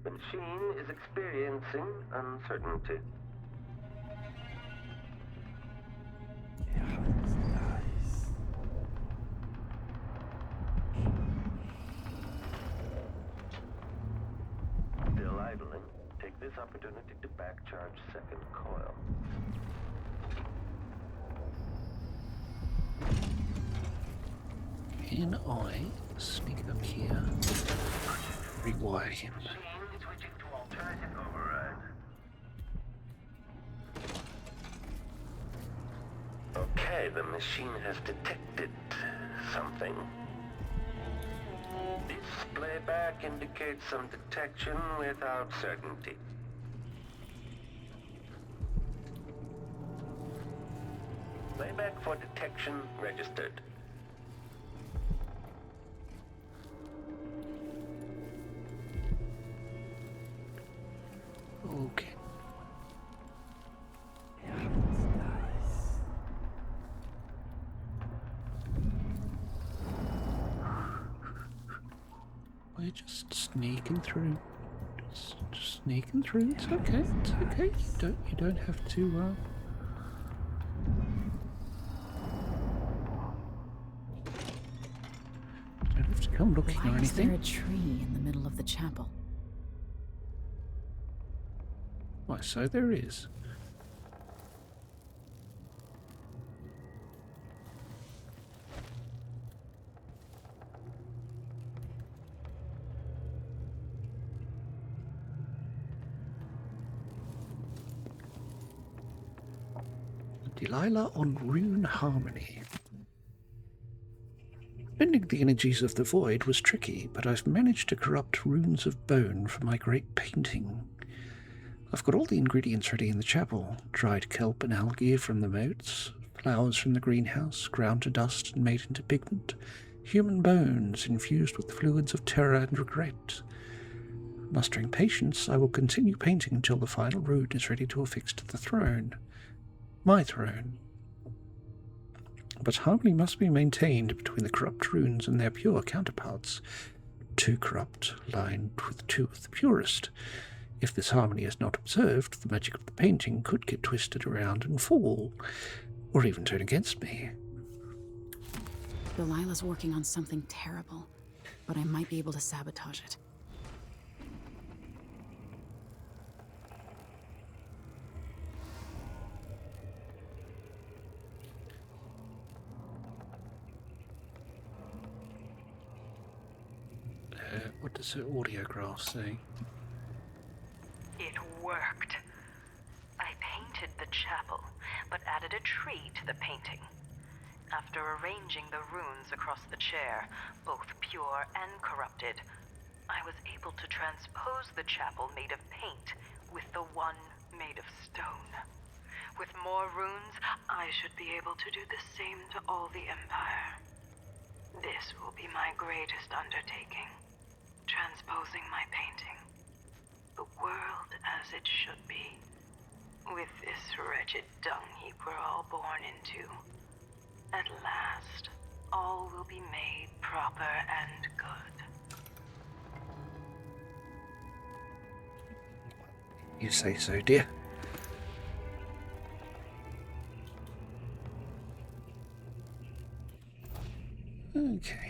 The machine is experiencing uncertainty. Still idling. Take this opportunity to back-charge second coil. Can I sneak up here? Rewire him. Machine switching to alternative override. Okay, the machine has detected something. This playback indicates some detection without certainty. Playback for detection registered. Okay. We're just sneaking through. Just sneaking through. It's okay. It's okay. You don't have to. You don't have to come looking or Why is there anything. a tree in the middle of the chapel? Why, so there is. Delilah on Rune Harmony. Bending the energies of the void was tricky, but I've managed to corrupt runes of bone for my great painting. I've got all the ingredients ready in the chapel. Dried kelp and algae from the moats, flowers from the greenhouse, ground to dust and made into pigment, human bones infused with fluids of terror and regret. Mustering patience, I will continue painting until the final rune is ready to affix to the throne. My throne. But harmony must be maintained between the corrupt runes and their pure counterparts. Too corrupt, lined with two of the purest. If this harmony is not observed, the magic of the painting could get twisted around and fall, or even turn against me. Delilah's working on something terrible, but I might be able to sabotage it. What does the audiograph say? It worked. I painted the chapel, but added a tree to the painting. After arranging the runes across the chair, both pure and corrupted, I was able to transpose the chapel made of paint with the one made of stone. With more runes, I should be able to do the same to all the Empire. This will be my greatest undertaking. Transposing my painting. The world as it should be. With this wretched dung heap we're all born into. At last, all will be made proper and good. You say so, dear. Okay.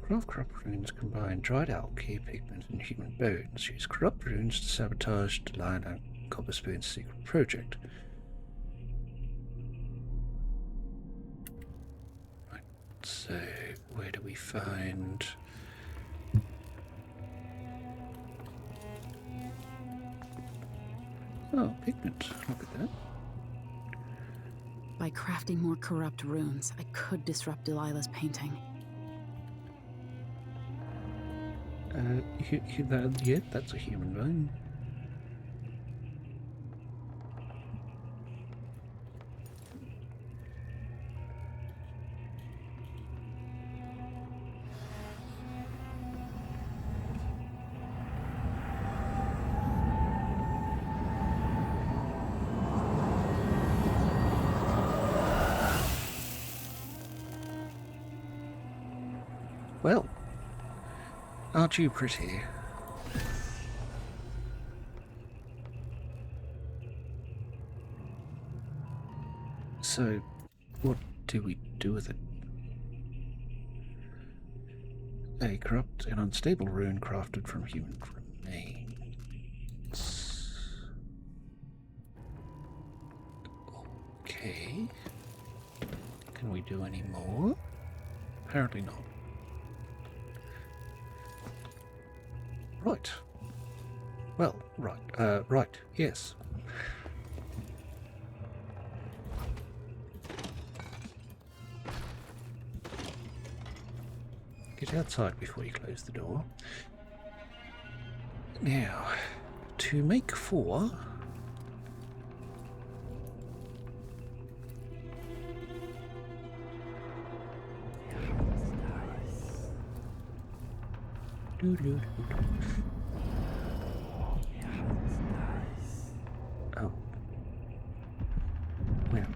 Craft corrupt runes combine dried algae, pigment, and human bones. Use corrupt runes to sabotage Delilah Copperspoon's secret project. Right, so where do we find... Oh, pigment. Look at that. By crafting more corrupt runes, I could disrupt Delilah's painting. Yeah, that's a human being. Well, aren't you pretty? So, what do we do with it? A corrupt and unstable rune crafted from human remains. Okay. Can we do any more? Apparently not. Right. Well, right, yes. Get outside before you close the door. Now, to make 4... Oh. Well.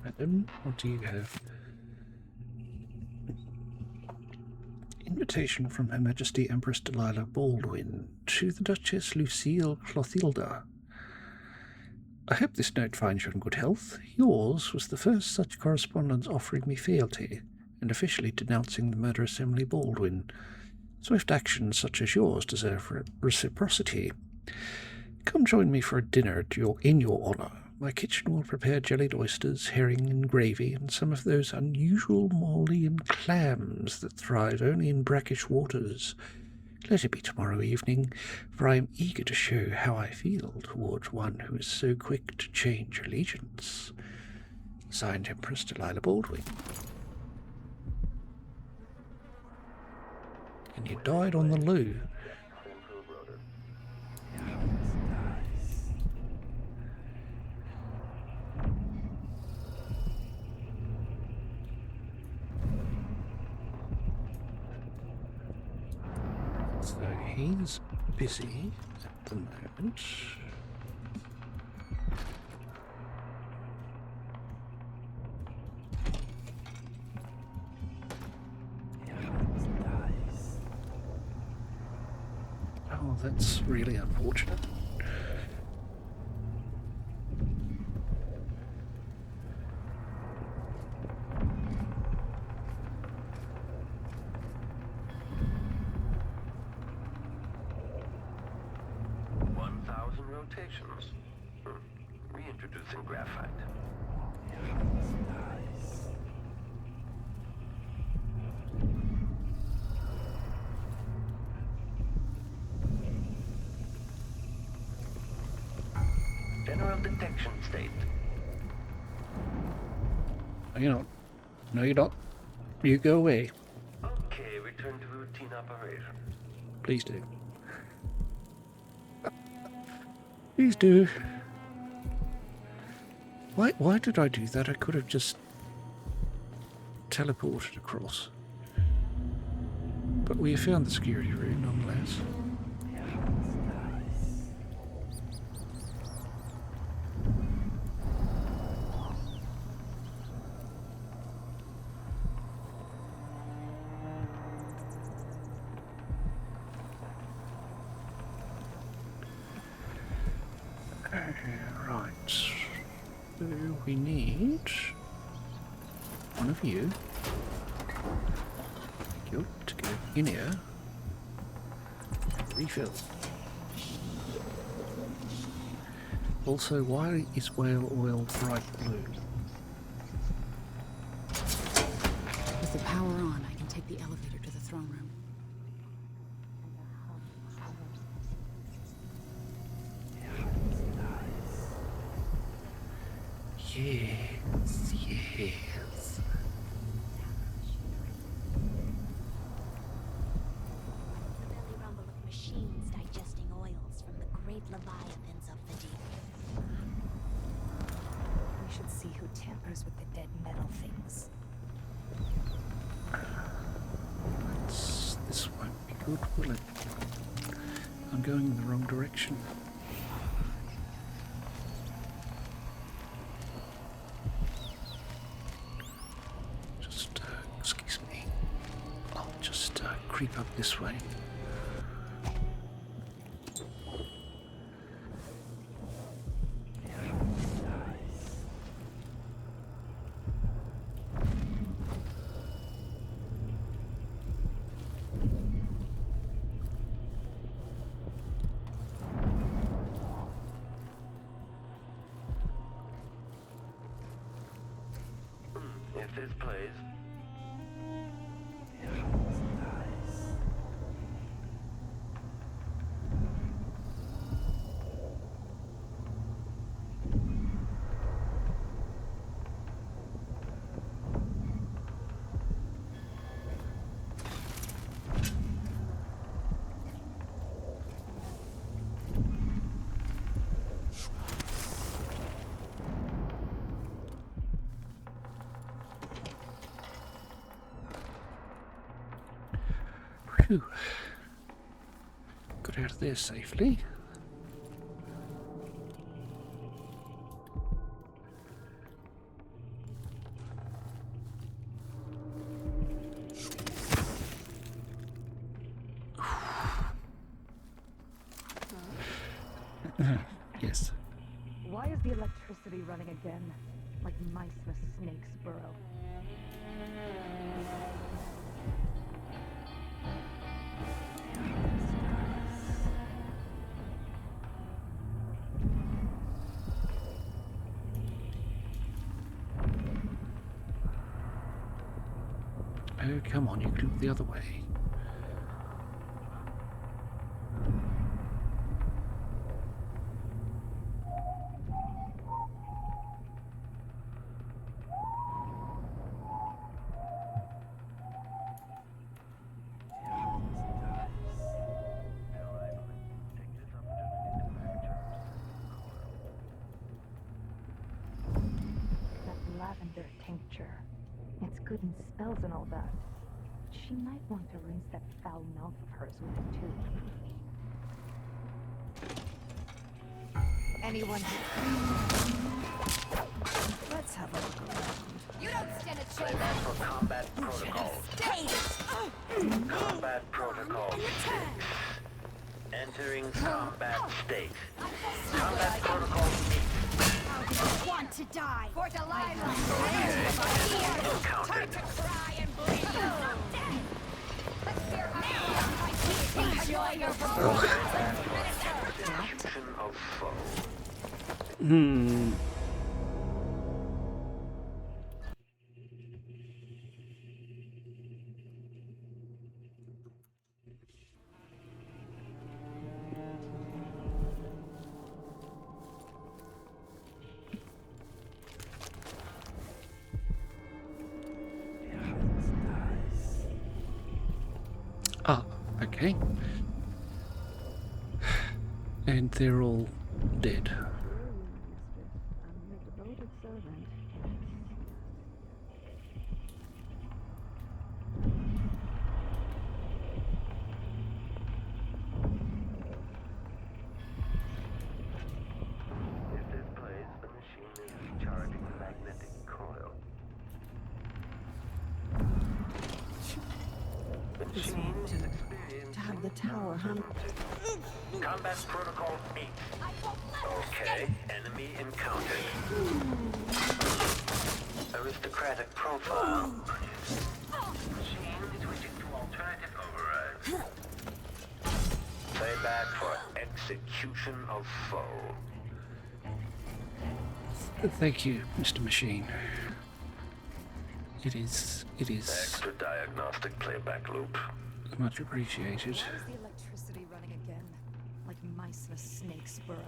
Madam, what do you have? Invitation from Her Majesty Empress Delilah Baldwin to the Duchess Lucille Clothilda. I hope this note finds you in good health. Yours was the first such correspondence offering me fealty and officially denouncing the murderous Emily Baldwin. Swift actions such as yours deserve reciprocity. Come join me for a dinner in your honour. My kitchen will prepare jellied oysters, herring and gravy, and some of those unusual Maulean clams that thrive only in brackish waters. Let it be tomorrow evening, for I am eager to show how I feel towards one who is so quick to change allegiance. Signed, Empress Delilah Baldwin. And you died on the loo. So he's busy at the moment. Oh, that's really unfortunate. Rotations. Reintroducing graphite. General detection state. You're not. No, you're not. You go away. Okay, return to routine operation. Please do. Please do. Why did I do that? I could have just teleported across. But we found the security room nonetheless. Right. So we need one of you to go in here. refill. Also, why is whale oil bright blue? With the power on, I can take the elevator to the throne room. Yes, yes. The belly rumble of machines digesting oils from the great leviathans of the deep. We should see who tampers with the dead metal things. This won't be good, will it? I'm going in the wrong direction. Just, excuse me. I'll just creep up this way. If this plays, Phew. Got out of there safely. Yes. Why is the electricity running again? Like mice in a snake's burrow. Oh, come on, you can look the other way. That lavender tincture. It's good in spells and all that. She might want to rinse that foul mouth of hers with it too. Anyone? Let's have a look around. You don't stand a ready chance. for combat protocols. Combat protocol 6. Entering combat state. Combat protocol 8. Want to die for Delilah. Encountered. Time to cry and bleed. Let's hear how enjoy your Execution of foe. Ah, okay. And they're all dead. I'm a devoted servant. If this plays, the machine is charging the magnetic coil. The machine is experiencing To have the tower, huh? combat protocol 8. Okay, enemy encountered. Aristocratic profile. Machine switching to alternative override. Play execution of foe. Thank you, Mr. Machine. It is Extra diagnostic playback loop. much appreciated. Why is the electricity running again? Like mice in a snake's burrow.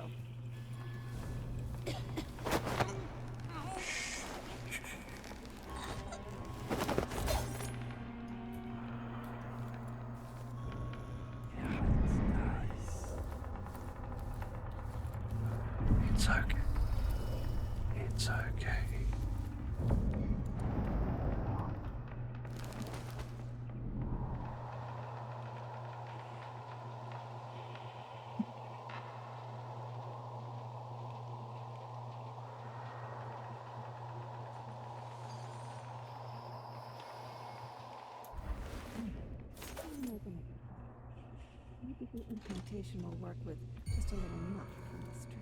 It's okay. It's okay. Maybe the incantation will work with just a little muck from the street.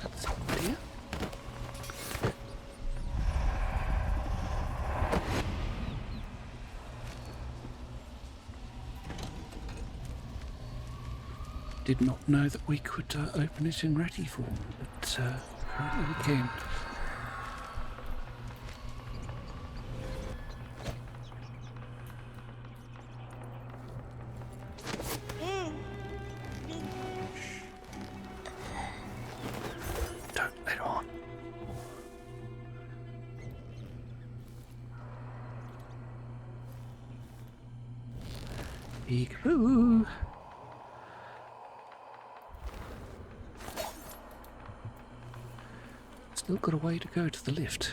That's clear. Did not know that we could open it in ready form, but apparently we can. Don't let on. Peek-a-boo. Still got a way to go to the lift.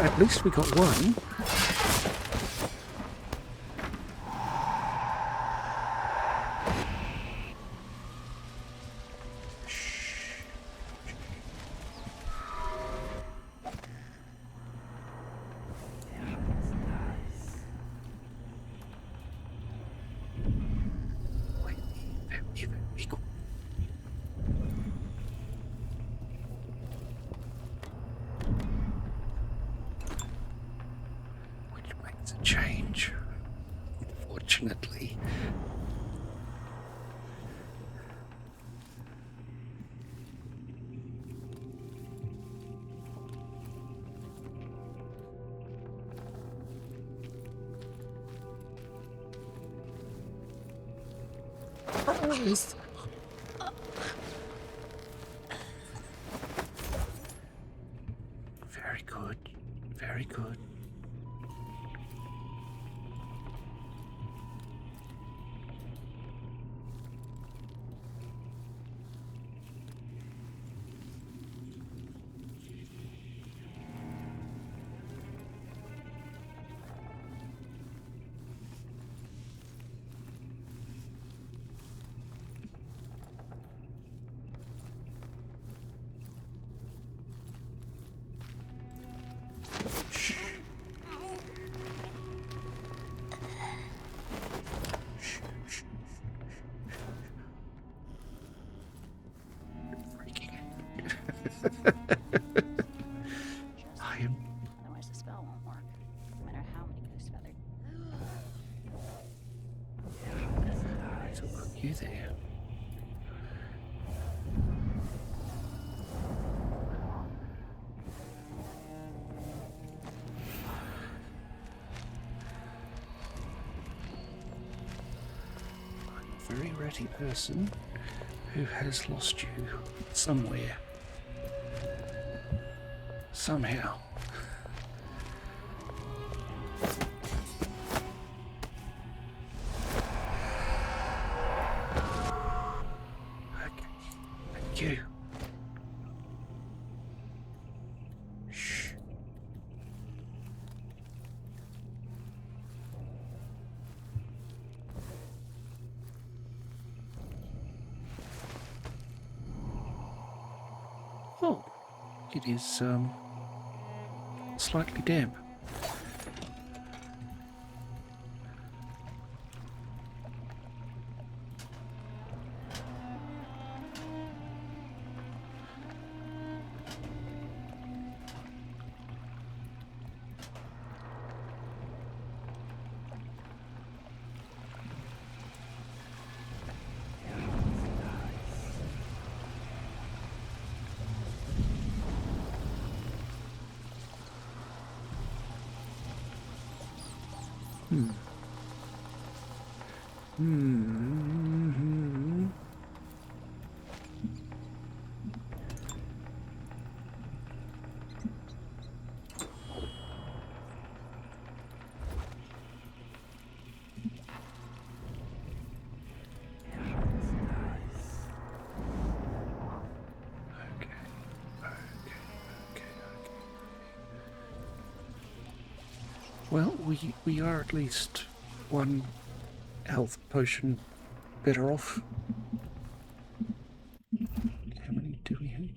At least we got one. Change, unfortunately. Very good, very good. I am. Otherwise the spell won't work, no matter how many goose feathered. So got you there. I'm a very ready person who has lost you somewhere. Somehow. Okay. Thank you. Shh. it is slightly damp. Well, we are at least one health potion better off. How many do we have?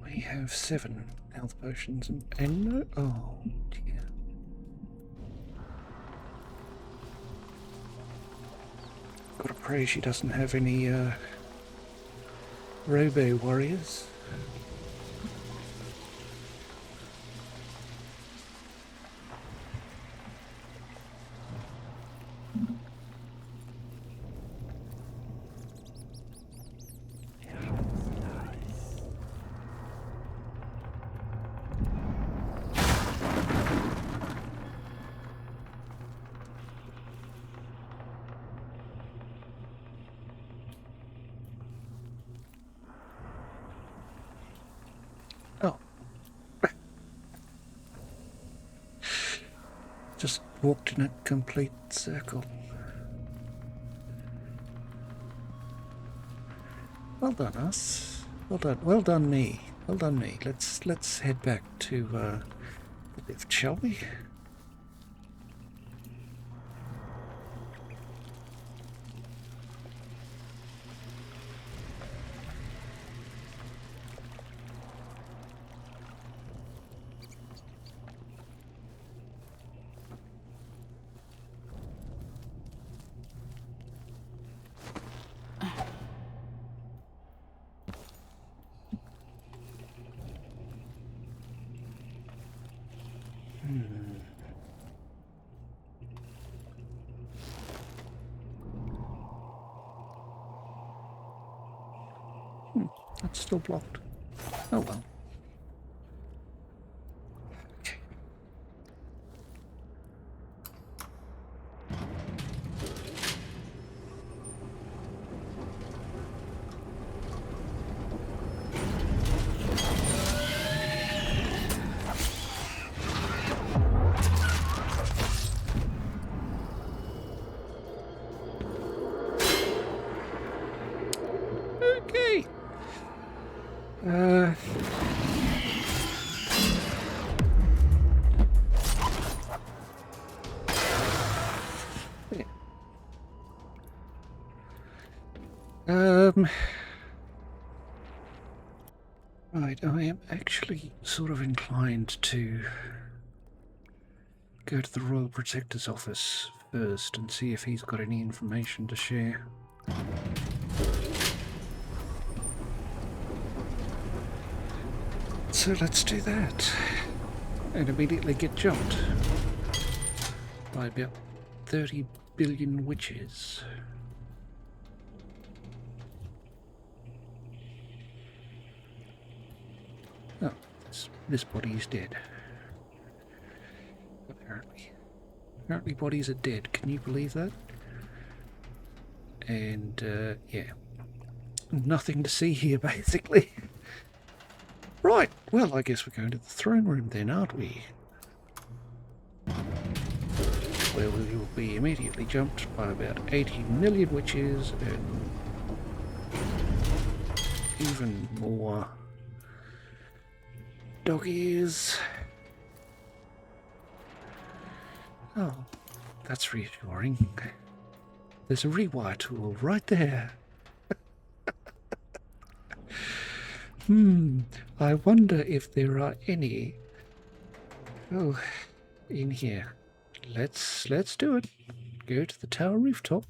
We have 7 health potions and no. Oh dear. Gotta pray she doesn't have any Robo warriors. Oh. Just walked in a complete circle. Well done, us. Well done me. Well done me. Let's head back to the lift, shall we? That's still blocked. Oh well. Okay. Right, I am actually sort of inclined to go to the Royal Protector's office first and see if he's got any information to share. So let's do that and immediately get jumped by about 30 billion witches. Oh, this body is dead. Apparently bodies are dead. Can you believe that? And yeah, nothing to see here basically. Right, well I guess we're going to the throne room then, aren't we? Where we will be immediately jumped by about 80 million witches and even more dog ears. Oh, that's reassuring. There's a rewire tool right there. I wonder if there are any... Oh, in here. Let's do it. Go to the tower rooftop.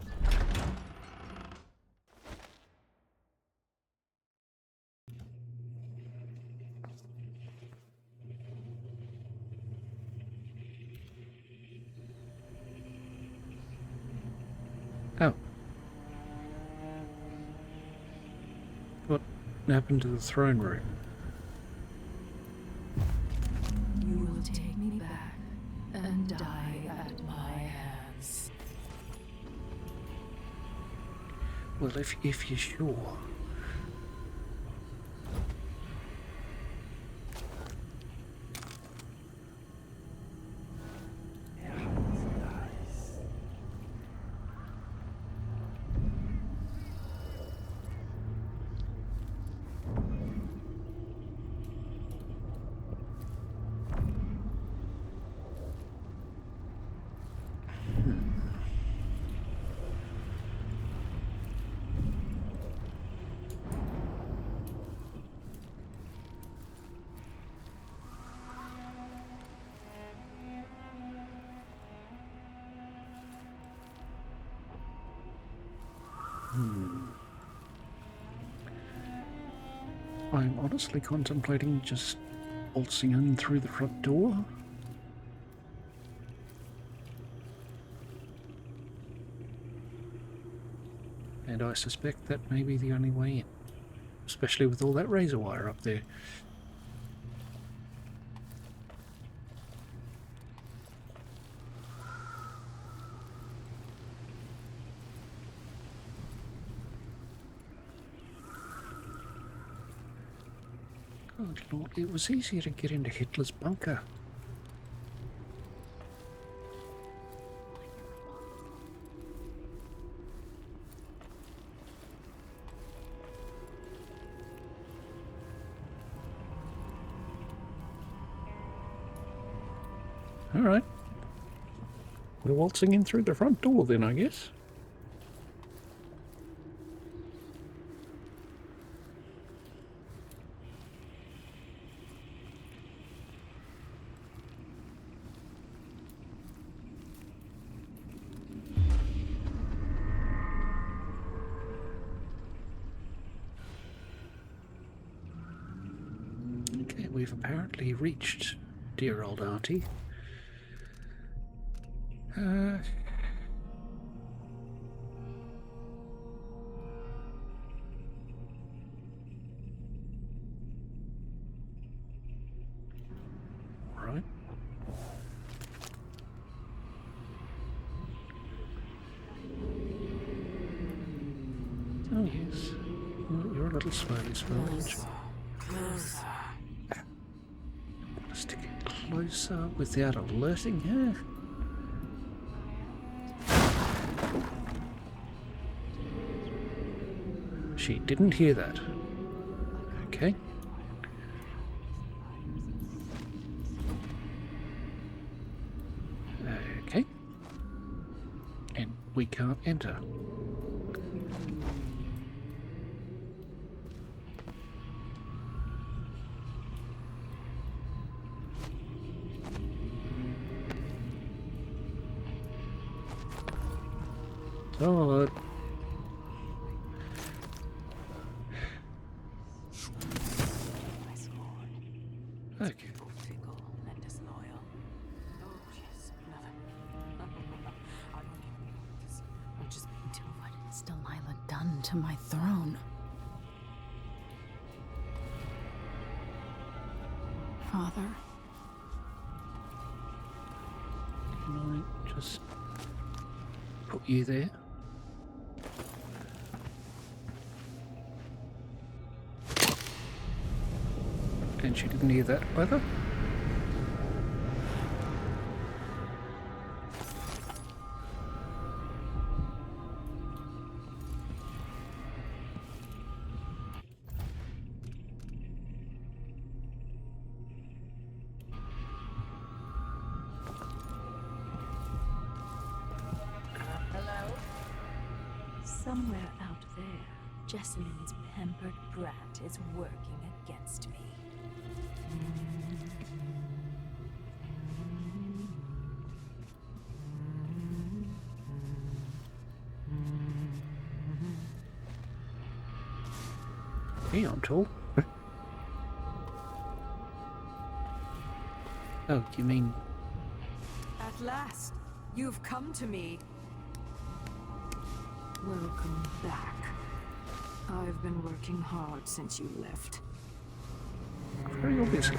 Oh. What happened to the throne room? You will take me back and die at my hands. Well, if you're sure. I'm honestly contemplating just waltzing in through the front door. And I suspect that may be the only way in. Especially with all that razor wire up there. Good Lord, it was easier to get into Hitler's bunker. All right. We're waltzing in through the front door then, I guess. Okay, we've apparently reached dear old Aunty. Right. Oh yes. Well, you're a little slow as well, aren't you? Closer. Let's stick it closer without alerting her. She didn't hear that. Okay. Okay. And we can't enter. Oh. Okay. Fickle and disloyal. Oh, yes, nothing. I don't even know this. I'm just being too What has Delilah done to my throne? Father, Can I just put you there? And she didn't hear that either. Somewhere out there, Jessamine's pampered brat is working against me. Hey, I'm tall. Oh, you mean... At last, you've come to me. Welcome back. I've been working hard since you left. Very obviously.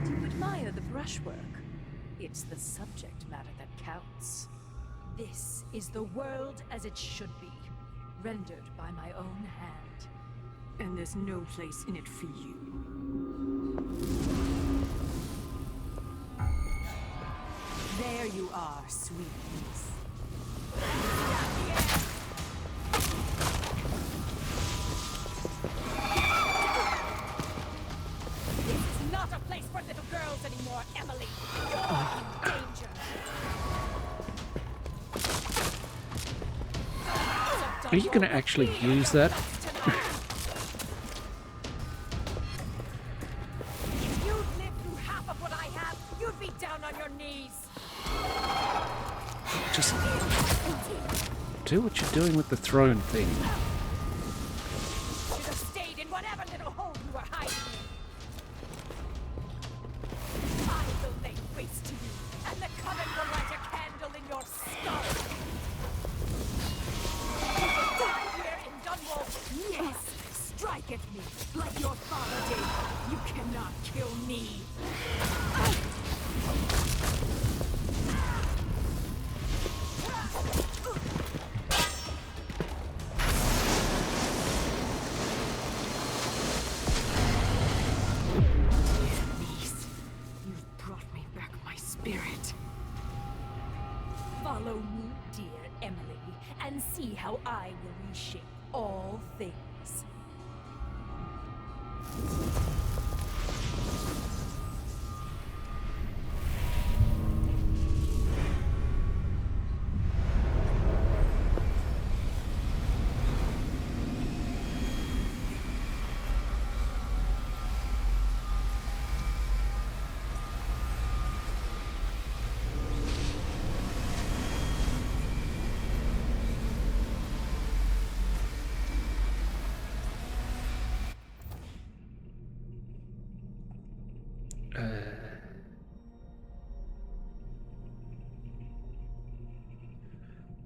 Do you admire the brushwork? It's the subject matter that counts. This is the world as it should be, rendered by my own hand. And there's no place in it for you. There you are, sweet niece. This is not a place for little girls anymore, Emily. You're in danger. Are you going to actually use that? If you'd lived through half of what I have, you'd be down on your knees. Just do what you're doing with the throne thing. Should have stayed in whatever little hole you were hiding in. I will lay waste to you, and the Coven will light a candle in your skull. You will die here in Dunwall. Yes, strike at me, like your father did. You cannot kill me. You've brought me back my spirit. Follow me, dear Emily, and see how I will reshape all things.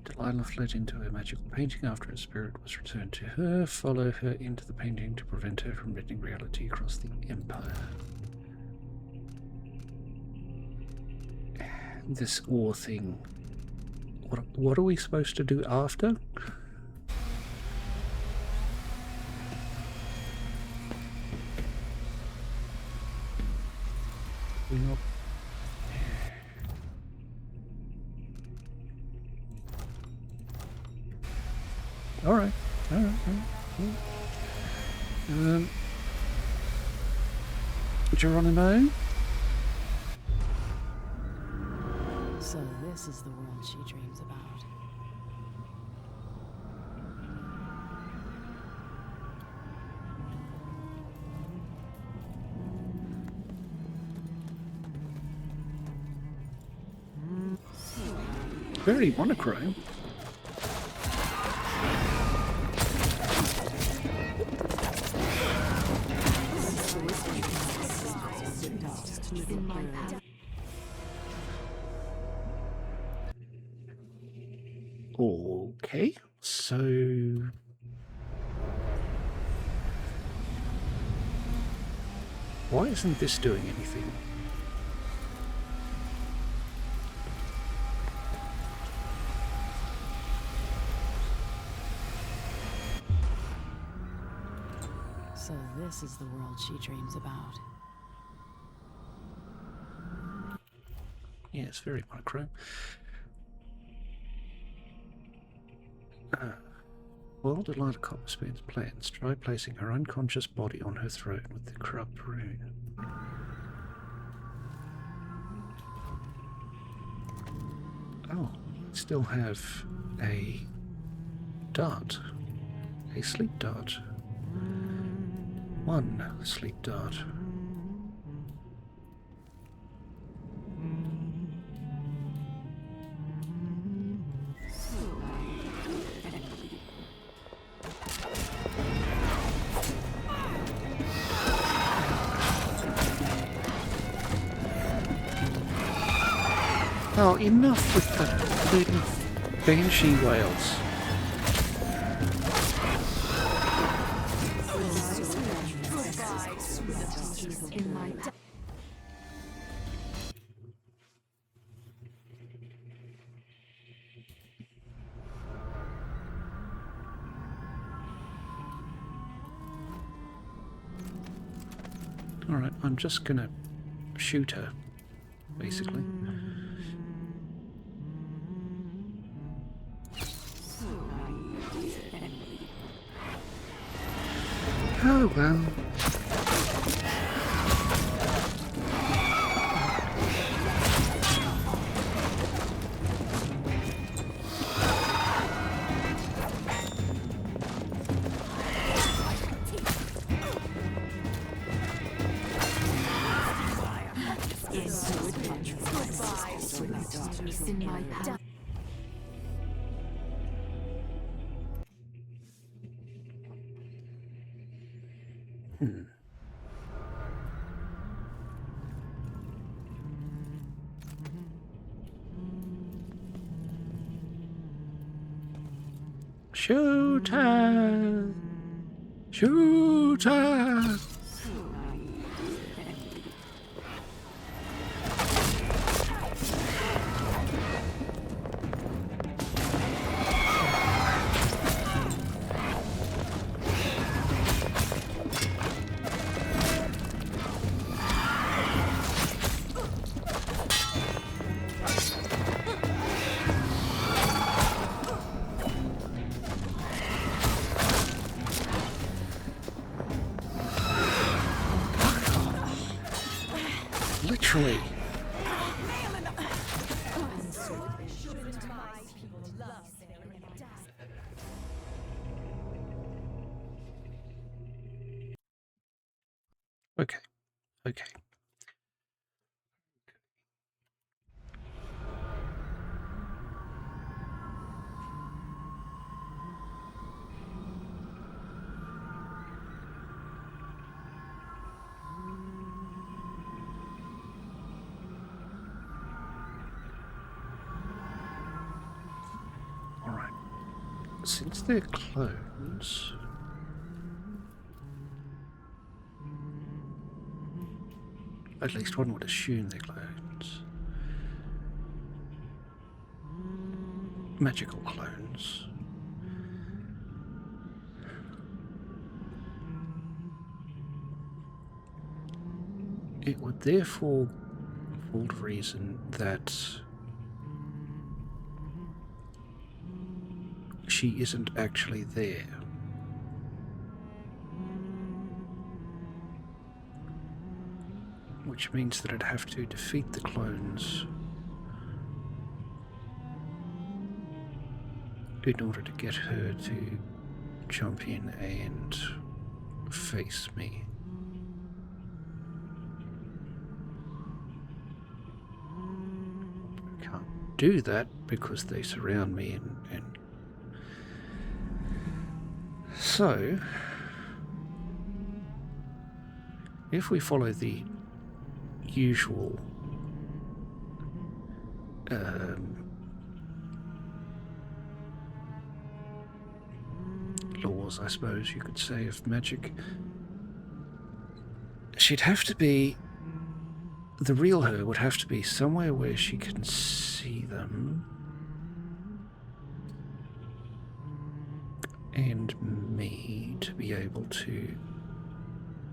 Delilah fled into her magical painting after her spirit was returned to her. Follow her into the painting to prevent her from bending reality across the Empire. This ore thing. What are we supposed to do after? We're not. All right. Geronimo? So this is the world she dreams about. Very monochrome. Okay, so why isn't this doing anything? So this is the world she dreams about. Yeah, it's very monochrome. While Delilah Copper spins plans, try placing her unconscious body on her throne with the corrupt rune. Oh, still have a dart. A sleep dart. One sleep dart. Oh, enough with the bloody banshee whales. Alright, I'm just gonna shoot her, basically. Oh well. Shoot her! Shoot her! Literally. Okay. Okay. Alright. Since they're clones, at least one would assume they're clones. Magical clones. It would therefore hold reason that she isn't actually there. Which means that I'd have to defeat the clones in order to get her to jump in and face me. I can't do that because they surround me and so if we follow the usual laws, I suppose you could say, of magic, she'd have to be, the real her would have to be somewhere where she can see them and me to be able to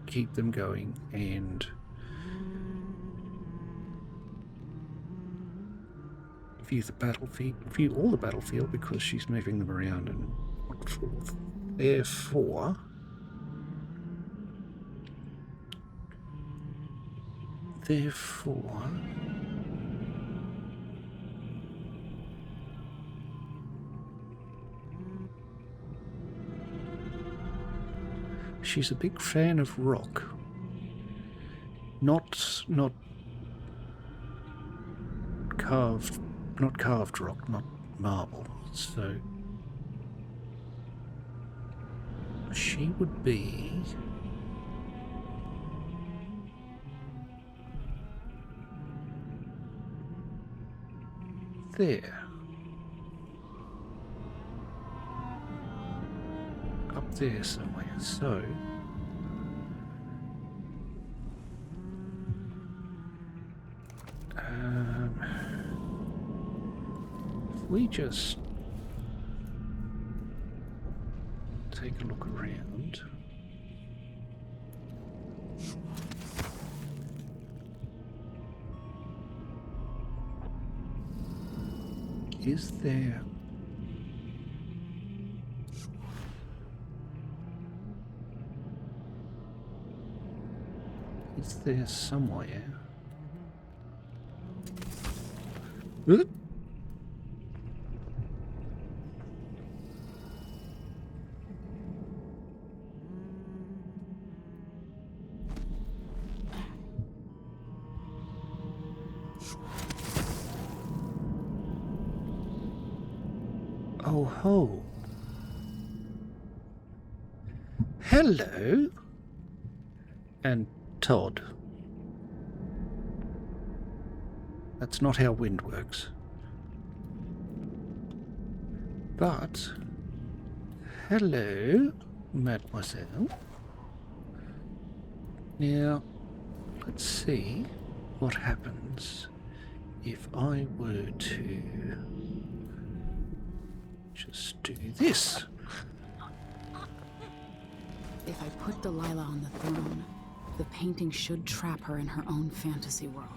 keep them going and view the battlefield, view all the battlefield, because she's moving them around and forth. Therefore, she's a big fan of rock. Not carved rock, not marble. So she would be there. Up there somewhere. So if we just take a look around. Is there somewhere? Oh ho. Hello. And Todd. That's not how wind works. But hello, mademoiselle. Now, let's see what happens if I were to just do this. If I put Delilah on the throne, the painting should trap her in her own fantasy world.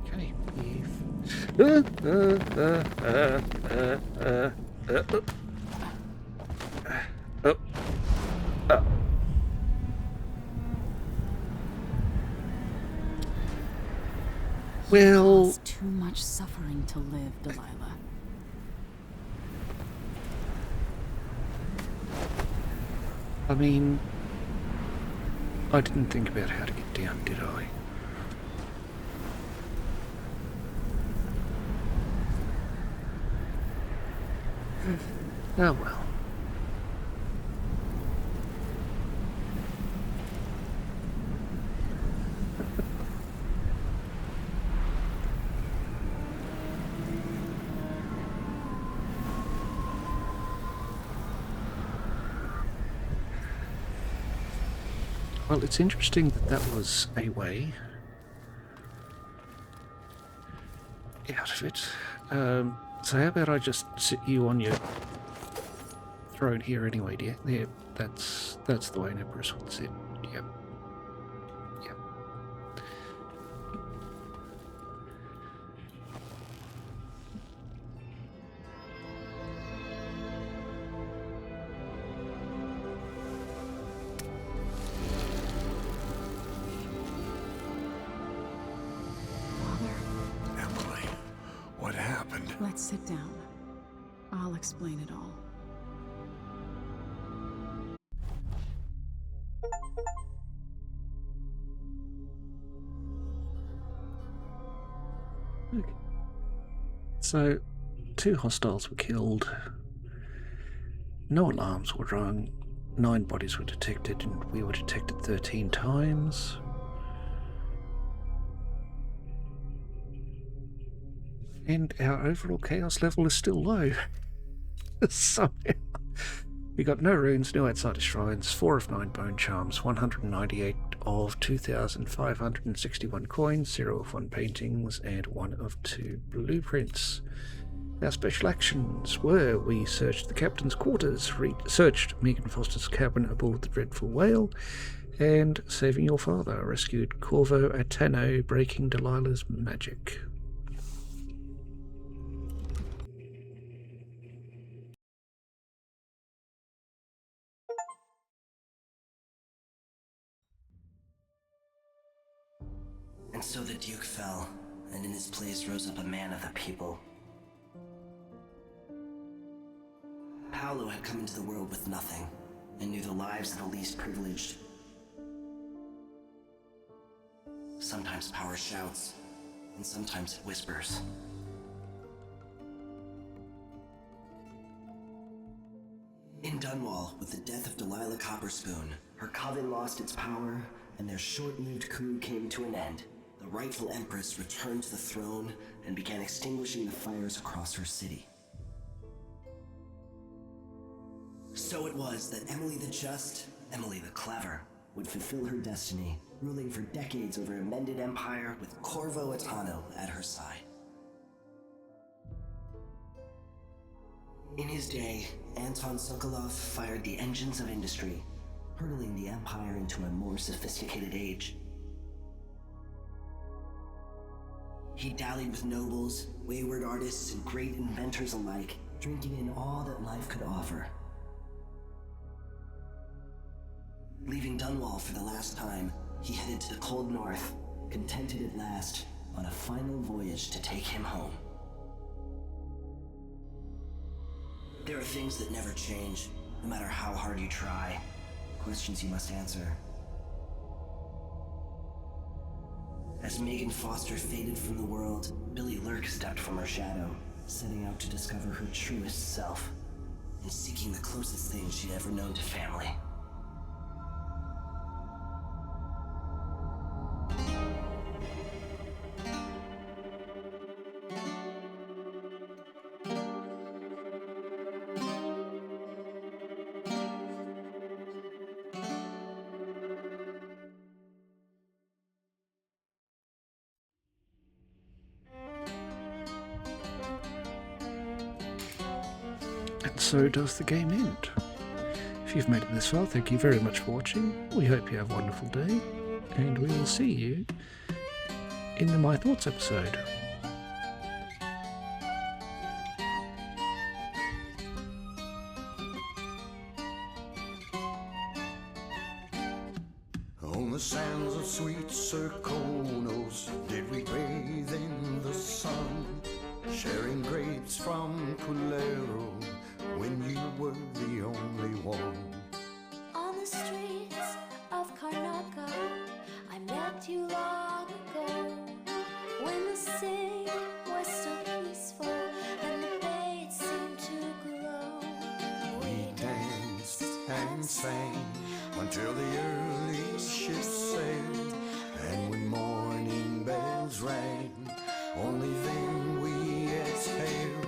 Okay, well, it's too much suffering to live, Delilah. I mean, I didn't think about how to get down, did I? Oh well. Well, it's interesting that that was a way out of it. So how about I just sit you on your throne here anyway, dear? There, that's the way an empress would sit. Yep. Yep. Emily, what happened? Let's sit down. I'll explain it all. Okay. So, 2 hostiles were killed, no alarms were rung, 9 bodies were detected, and we were detected 13 times. And our overall chaos level is still low. Somehow. We got no runes, no outsider shrines, 4 of 9 bone charms, 198 of 2,561 coins, 0 of 1 paintings, and 1 of 2 blueprints. Our special actions were: we searched the captain's quarters, searched Megan Foster's cabin aboard the Dreadful Whale, and saving your father, rescued Corvo Atano, breaking Delilah's magic. And so the Duke fell, and in his place rose up a man of the people. Paolo had come into the world with nothing, and knew the lives of the least privileged. Sometimes power shouts, and sometimes it whispers. In Dunwall, with the death of Delilah Copperspoon, her coven lost its power, and their short-lived coup came to an end. The rightful Empress returned to the throne and began extinguishing the fires across her city. So it was that Emily the Just, Emily the Clever, would fulfill her destiny, ruling for decades over a mended empire with Corvo Attano at her side. In his day, Anton Sokolov fired the engines of industry, hurtling the empire into a more sophisticated age. He dallied with nobles, wayward artists, and great inventors alike, drinking in all that life could offer. Leaving Dunwall for the last time, he headed to the cold north, contented at last, on a final voyage to take him home. There are things that never change, no matter how hard you try. Questions you must answer. As Megan Foster faded from the world, Billy Lurk stepped from her shadow, setting out to discover her truest self, and seeking the closest thing she'd ever known to family. And so does the game end. If you've made it this far, thank you very much for watching. We hope you have a wonderful day, and we will see you in the My Thoughts episode. On the sands of sweet Serkonos did we bathe in the sun, sharing grapes from Pulero when you were the only one. On the streets of Karnaca, I met you long ago, when the city was so peaceful and the bay it seemed to glow. We danced and sang until the early ships sailed, and when morning bells rang, only then we exhaled.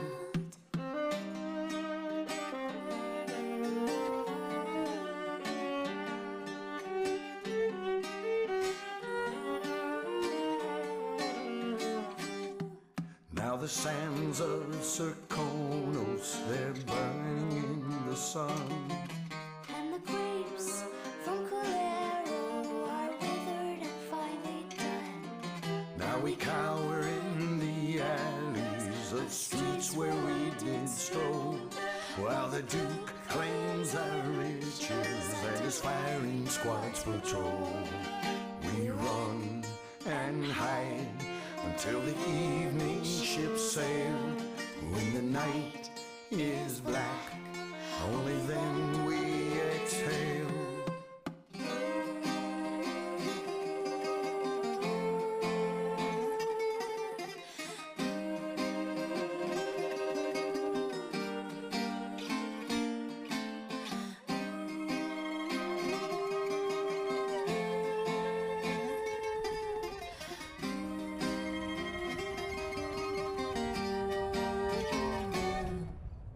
Now the sands of Serkonos, they're burning in the sun, And the grapes from Calero are withered and finally done. now we cower in the alleys of streets where we did stroll, while the Duke claims our riches and his firing squads patrol. We run and hide until the evening ships sail. When the night is black, only then we exhale.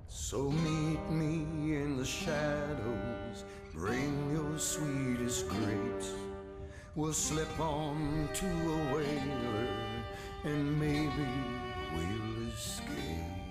So meet me in the shadows, bring your sweetest grapes. We'll slip on to a whaler, and maybe we'll escape.